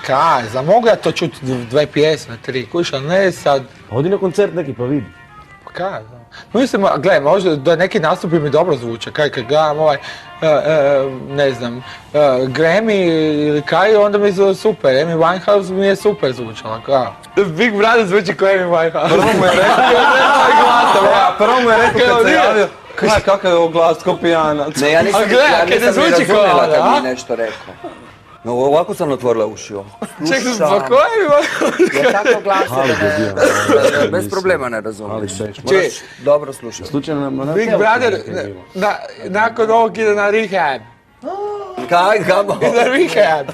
[SPEAKER 1] Kaj, mogu ja to čuti 2 pjesme, 3, kuš, ali ne sad...
[SPEAKER 7] Odi na koncert neki pa vidi.
[SPEAKER 1] Pa kaj, mislim, gledaj, možda da neki nastupi mi dobro zvuče, kaj kad gledam ne znam, Grammy ili kaj, onda mi je super, Amy Winehouse mi je super zvučala, kaj. Big Brother zvuči kao Amy Winehouse.
[SPEAKER 5] Prvo mu je rekao kad se javio, kakav je ovo glas, ko pijanac.
[SPEAKER 3] Ne, ja nisam ni razumjela kad mi nešto rekao. No, ovako sam otvorila uši.
[SPEAKER 1] Čekaj, pa ko je Amy Winehouse?
[SPEAKER 3] Ja tako glasim da bez problema ne razumiješ. Moraš dobro slušati.
[SPEAKER 1] Big Brother, nakon ovog ide na rehab.
[SPEAKER 3] Kaj, kamo?
[SPEAKER 1] Ide na rehab.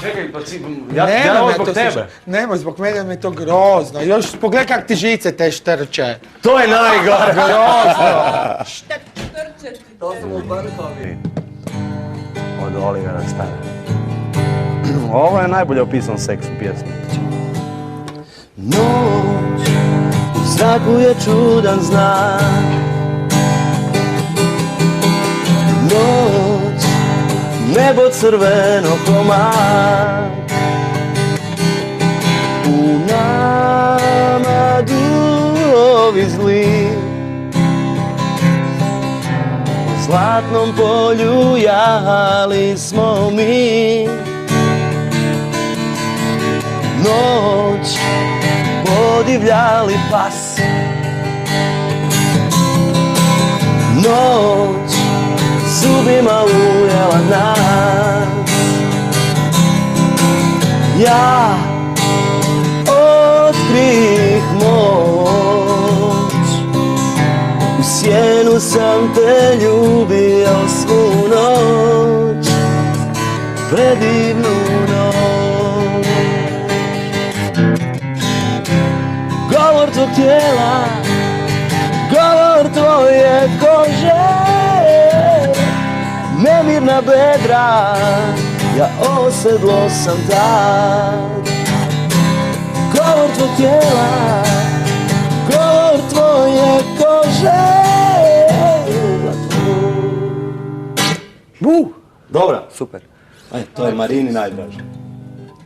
[SPEAKER 7] Čekaj, pa ja ovo zbog tebe.
[SPEAKER 1] Nemoj, zbog mene mi je to grozno. Još pogledaj kak ti žice te štrče.
[SPEAKER 7] To je najgore.
[SPEAKER 1] Grozno.
[SPEAKER 3] To sam u vrhovi.
[SPEAKER 7] Od Olivera Stara. Ovo je najbolje opisan seks u pjesmi.
[SPEAKER 11] Noć u zraku je čudan znak. Noć, nebo crveno ko mak. U nama duhovi zli, u zlatnom polju jahali smo mi. Noć, podivljali pas. Noć, zubima ujela nas. Ja otkrih moć, u sjenu sam te ljubio svu noć, predivnu noć. tijela, govor tvoje kože, nemirna bedra, ja osedlo sam tad. Govor tvoj tijela, govor tvoje kože. Dobra.
[SPEAKER 3] Super.
[SPEAKER 11] Aj, to je Marini najdraže.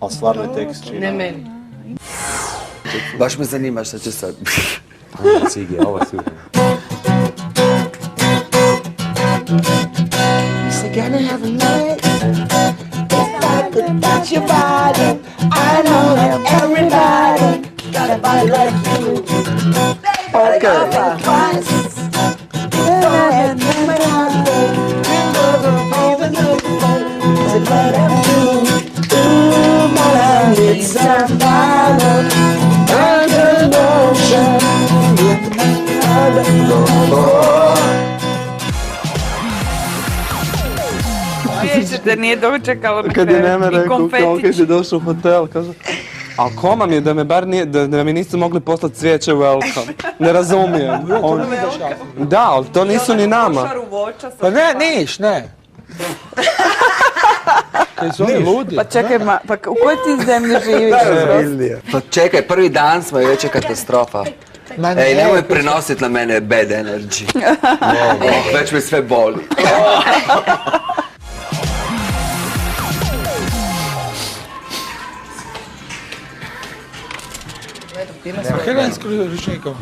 [SPEAKER 11] Ali stvarno je tekst čini.
[SPEAKER 2] Ne meni.
[SPEAKER 3] Baš me zanima šta će sad.
[SPEAKER 7] Cigi, ovo je sigurno.
[SPEAKER 11] We're gonna have a night. If I could touch your body, I know that everybody got a body like you. Okay.
[SPEAKER 4] Vidite, nije dočekalo
[SPEAKER 5] Kad je Neme
[SPEAKER 4] i
[SPEAKER 5] rekao, kao
[SPEAKER 4] konfeti.
[SPEAKER 5] kad je došao u hotel, kaže, a koma mi je da me bar nije, da mi nisu mogli poslati cvijeće welcome. Ne razumijem. Da, ali to nisu ni nama.
[SPEAKER 1] Pa ne, niš, ne. Kaj su oni ludi?
[SPEAKER 4] Pa čekaj, pa u kojoj ti zemlji živiš?
[SPEAKER 3] Pa čekaj, prvi dan smo i već je katastrofa. Ej, nemoj prenositi na mene bad energy. Već me sve boli.
[SPEAKER 1] Hrven s ručnikom.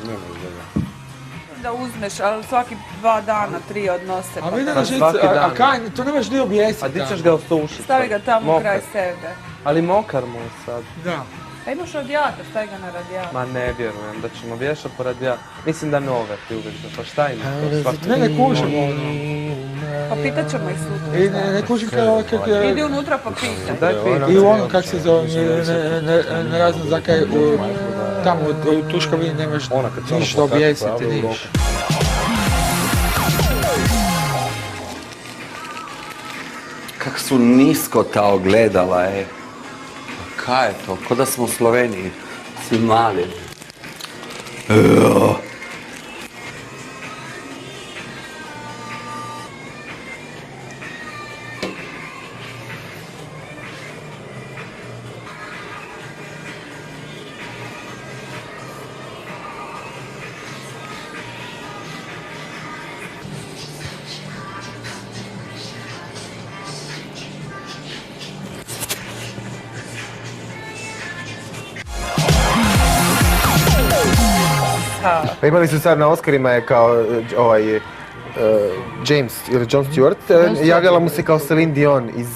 [SPEAKER 4] Da uzmeš, ali svaki 2 dana, 3 odnose.
[SPEAKER 1] A vidi na žicu, a kaj, to nemaš gdje objesiti.
[SPEAKER 5] A di ćeš ga osušiti?
[SPEAKER 4] Stavi ga tamo kraj sebe.
[SPEAKER 5] Ali mokar mu je sad.
[SPEAKER 1] Da.
[SPEAKER 4] A imaš radijator, stavi ga na radijator.
[SPEAKER 5] Ma ne vjerujem da ćemo vješati po radijator. Mislim da nove ti uvijek, pa šta ima?
[SPEAKER 1] Ne kužimo ono.
[SPEAKER 4] Pa pitat ćemo ih sutra.
[SPEAKER 1] I ne kužim kao kak je...
[SPEAKER 4] Idi unutra pa pitaj.
[SPEAKER 5] Daj pitaj.
[SPEAKER 1] I u ono, kak se zove, ne razno zakaj, tamo u Tuškovini nemaš ništa objesiti, niš.
[SPEAKER 3] Kak su nisko ta ogledala, ej. Kaj je to? Ko da smo u Sloveniji. Svi mali.
[SPEAKER 8] Pa imali su sad na Oscarima je kao James ili Jon Stewart, javljala mu se kao Celine Dion iz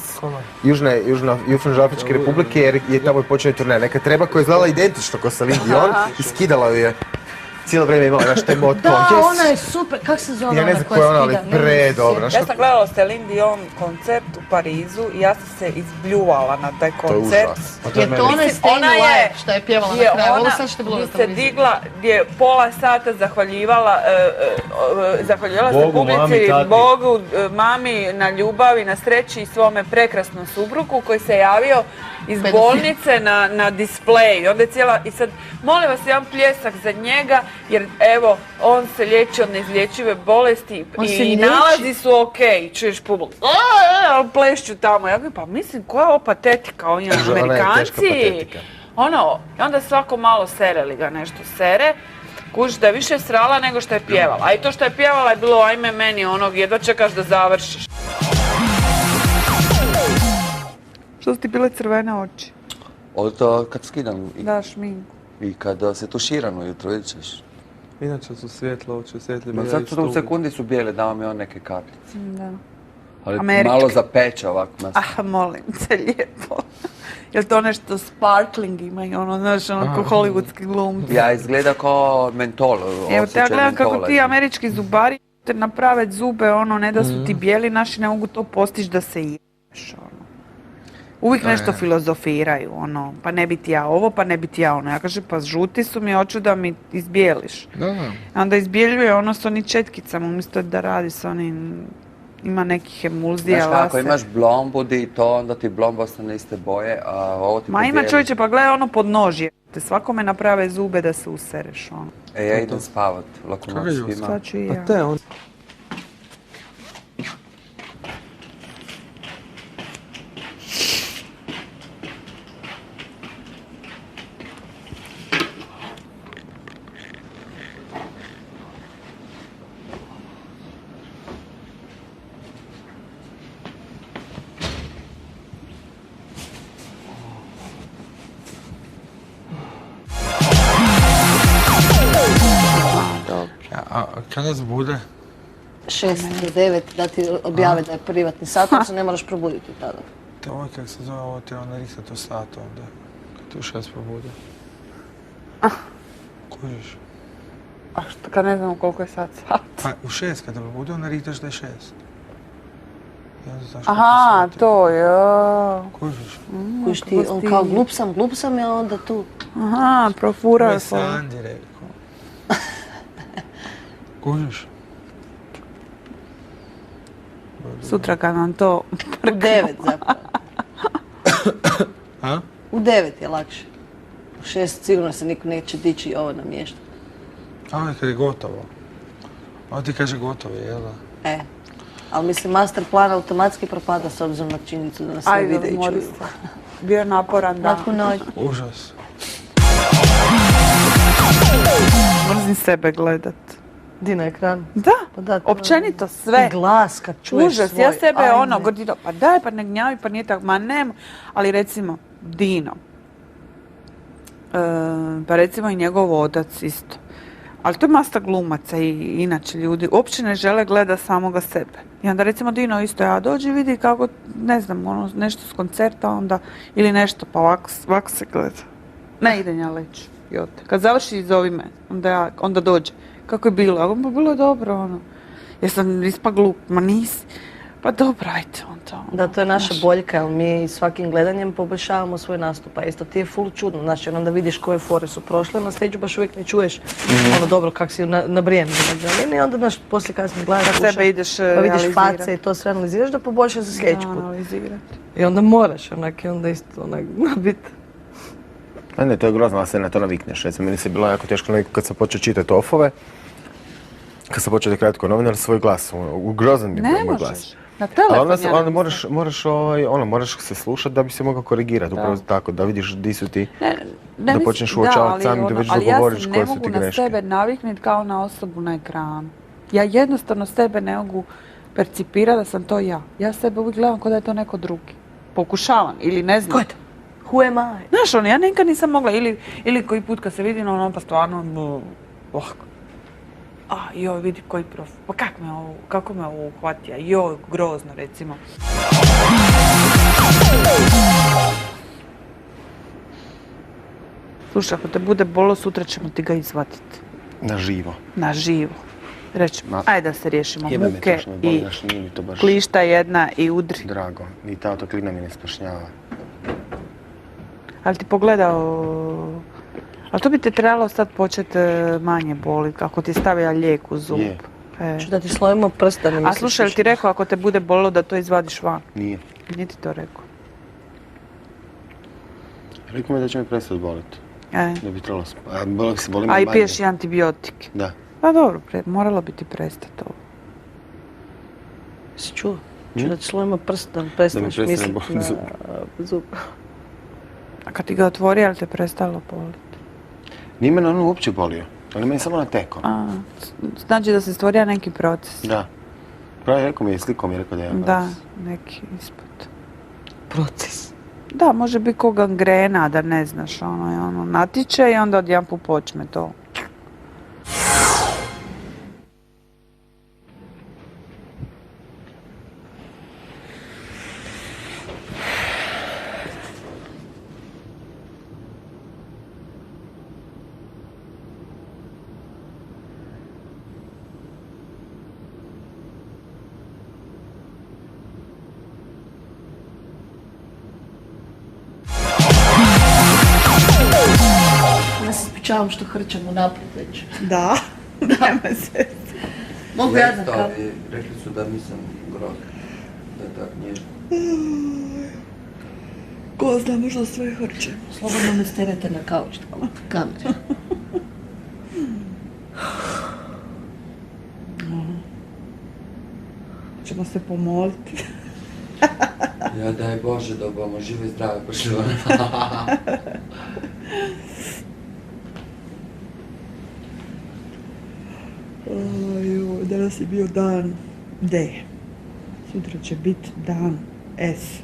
[SPEAKER 8] Južnoafričke republike jer je tamo počeo turne. Neka treba koja je izgledala identično kao Celine Dion i skidala ju je. Cijelo vrijeme imala naš taj moto.
[SPEAKER 2] Da, ona je super, kak se zove
[SPEAKER 8] ja ne znam koja je ona, ali predobra.
[SPEAKER 4] Ja sam gledala Celine Dion koncert u Parizu i ja sam se izbljuvala na taj koncert.
[SPEAKER 2] Je to ona Staying Alive što je pjevala na kraju, ovo sam što je bilo na televiziji.
[SPEAKER 4] Se digla, gdje je pola sata zahvaljivala se publici, Bogu, mami na ljubavi, na sreći i svome prekrasnom suprugu koji se javio iz bolnice na display. Onda je cijela, i sad molim vas jedan pljesak za njega jer evo on se liječi od neizlječive bolesti i nalazi su okej, čuješ publiku. Ali plešću tamo. Ja pa mislim koja je ovo patetika, oni Amerikanci. Ono, i onda svako malo sere li ga nešto sere. Kužiš da je više srala nego što je pjevala. A i to što je pjevala je bilo ajme meni onog jedva čekaš da završiš. Što su ti bile crvene oči?
[SPEAKER 3] Od kad skidam.
[SPEAKER 4] Da, šminku.
[SPEAKER 3] I kad se tuširam ujutro, vidit ćeš.
[SPEAKER 5] Inače su svijetle oči, svijetli mi
[SPEAKER 3] Ma sad su u sekundi su bijele, dao mi on neke kapljice.
[SPEAKER 4] Da.
[SPEAKER 3] Ali
[SPEAKER 4] Američke.
[SPEAKER 3] malo zapeče ovako.
[SPEAKER 4] Molim te, lijepo. Jel to nešto sparkling ima i ono, znaš, ono ko hollywoodski glumci?
[SPEAKER 3] Ja izgleda kao mentol.
[SPEAKER 4] Evo te ja gledam kako ti američki zubari te naprave zube, ono, ne da su ti bijeli, naši ne mogu to postići da se ješ, ono. Uvijek nešto filozofiraju, ono, pa ne biti ja ovo, pa ne biti ja ono. Ja kažem, pa žuti su mi, hoću da mi izbijeliš. Onda izbijeljuje ono s onim četkicama, umjesto da radi s onim, ima nekih emulzija,
[SPEAKER 3] laser. Znaš kako, imaš blond budi i to, onda ti blond ostane iste boje, a ovo ti
[SPEAKER 4] Ma ima čovječe, pa gledaj ono pod nožje. te svakome naprave zube da se usereš, ono.
[SPEAKER 3] Ja idem spavat, lako noć svima.
[SPEAKER 4] Sad ću i ja.
[SPEAKER 5] Pa te on...
[SPEAKER 1] A kad nas bude?
[SPEAKER 2] 6 do 9 da ti objave da je privatni sat, onda se ne moraš probuditi tada.
[SPEAKER 1] Te ovo kako se zove, ovo ti onda risati u sat onda. Kad ti u 6 probude. Kužiš?
[SPEAKER 4] A što kad ne znamo koliko je sad sat?
[SPEAKER 1] Pa u 6 kada probude, onda ritaš da je 6.
[SPEAKER 4] Aha, to je.
[SPEAKER 1] Kužiš?
[SPEAKER 2] Kužiš ti, on kao glup sam ja onda tu.
[SPEAKER 4] Aha, profurao je.
[SPEAKER 1] To je Sandi rekao. Kužiš?
[SPEAKER 4] Sutra kad nam to...
[SPEAKER 2] U 9 zapravo.
[SPEAKER 1] A?
[SPEAKER 2] U 9 je lakše. U 6 sigurno se niko neće dići i ovo namještati.
[SPEAKER 1] A ovo je kad je gotovo. Ovo ti kaže gotovo, jel da?
[SPEAKER 2] Ali mislim, master plan automatski propada s obzirom na činjenicu da nas sve vide i čuju.
[SPEAKER 4] Bio je naporan dan.
[SPEAKER 2] Laku noć.
[SPEAKER 1] Užas.
[SPEAKER 4] Mrzim sebe gledat.
[SPEAKER 2] Di na ekranu?
[SPEAKER 4] Da, općenito sve.
[SPEAKER 2] I glas kad čuješ
[SPEAKER 4] Užas,
[SPEAKER 2] svoj.
[SPEAKER 4] ja sebe godino, pa daj, pa ne gnjavi, pa nije tako, ma nema. Ali recimo, Dino. Pa recimo i njegov otac isto. Ali to je masta glumaca i inače ljudi uopće ne žele gleda samoga sebe. I onda recimo Dino isto, ja dođi vidi kako, ne znam, ono, nešto s koncerta onda, ili nešto, pa ovako se gleda. Ne idem ja leći. Kad završi zovi me, onda dođe. Kako je bilo? A pa bilo je dobro, ono. Jesam ispa glup, ma nisi. Pa dobro, ajde onda.
[SPEAKER 2] Da, to je naša boljka, jer mi svakim gledanjem poboljšavamo svoj nastup. A isto ti je full čudno, znači onda vidiš koje fore su prošle, na stage baš uvijek ne čuješ ono dobro kak si nabrijen. I onda znaš, poslije kasnije gledaš,
[SPEAKER 4] sebe ideš
[SPEAKER 2] pa vidiš face i to sve analiziraš da poboljšaš za sljedeći put. I onda moraš onak i onda isto onak nabiti.
[SPEAKER 8] A ne, to je grozno, ali se na to navikneš. Recimo, meni se bilo jako teško kad sam počeo čitati ofove, kad sam počeo da kratko novinar, svoj glas, grozan mi je moj glas.
[SPEAKER 4] Na telefon
[SPEAKER 8] ali onda moraš se slušati da bi se mogao korigirati, upravo tako, da vidiš di su ti, da počneš uočavati sam i da već dogovoriš koje su ti greške.
[SPEAKER 4] Ali ja se ne mogu na sebe naviknuti kao na osobu na ekranu. Ja jednostavno sebe ne mogu percipirati da sam to ja. Ja sebe uvijek gledam kao da je to neko drugi. Pokušavam ili ne znam.
[SPEAKER 2] Ko je to? Who am I?
[SPEAKER 4] Znaš, ono, ja nikad nisam mogla, ili koji put kad se vidim, ono, pa stvarno, joj, vidi koji profil, pa kako me ovo uhvatija, joj, grozno, recimo. Slušaj, ako te bude bolo, sutra ćemo ti ga izvatiti.
[SPEAKER 8] Na živo.
[SPEAKER 4] Na živo. Rećemo, ajde da se riješimo muke i klišta jedna i udri.
[SPEAKER 8] Drago, ni ta autoklina mi ne spašnjava.
[SPEAKER 4] Ali ti pogledao, ali to bi te trebalo sad početi manje boliti, kako ti stavlja lijek u zub.
[SPEAKER 2] Ću da ti slojimo prsta, ne misliš.
[SPEAKER 4] A slušaj, li ti rekao ako te bude bolilo da to izvadiš van?
[SPEAKER 8] Nije.
[SPEAKER 4] Nije ti to rekao?
[SPEAKER 8] Rekao mi da će mi prestati boliti. Da bi trebalo spati.
[SPEAKER 4] A i piješ i antibiotike?
[SPEAKER 8] Da.
[SPEAKER 4] Pa dobro, moralo bi ti prestati ovo.
[SPEAKER 2] Si čuo? Ću da ti slojimo prsta, da prestaneš misliti na zub.
[SPEAKER 4] A kad ti ga otvori, ali te prestalo boliti?
[SPEAKER 8] Nije me ono uopće bolio, ali meni samo nateko.
[SPEAKER 4] Znači da se stvorio neki proces?
[SPEAKER 8] Da. Pravi rekao mi je, slikom mi je rekao da je proces.
[SPEAKER 4] Da, neki ispod.
[SPEAKER 2] Proces?
[SPEAKER 4] Da, može biti ko gangrena, da ne znaš, ono natječe i onda odjedanput počne to.
[SPEAKER 2] Ispričavam što hrčam unaprijed već.
[SPEAKER 4] Da, dajme se.
[SPEAKER 2] Mogu ja da kao?
[SPEAKER 3] Rekli su da nisam grozna, da je tak nježno.
[SPEAKER 10] Ko zna, možda sve hrče.
[SPEAKER 2] Slobodno me sterete na kauč, kamere.
[SPEAKER 10] Ćemo se pomoliti.
[SPEAKER 3] Ja daj Bože da budemo živi i zdravi pošli.
[SPEAKER 10] Danas je bio dan D. Sutra će biti dan S.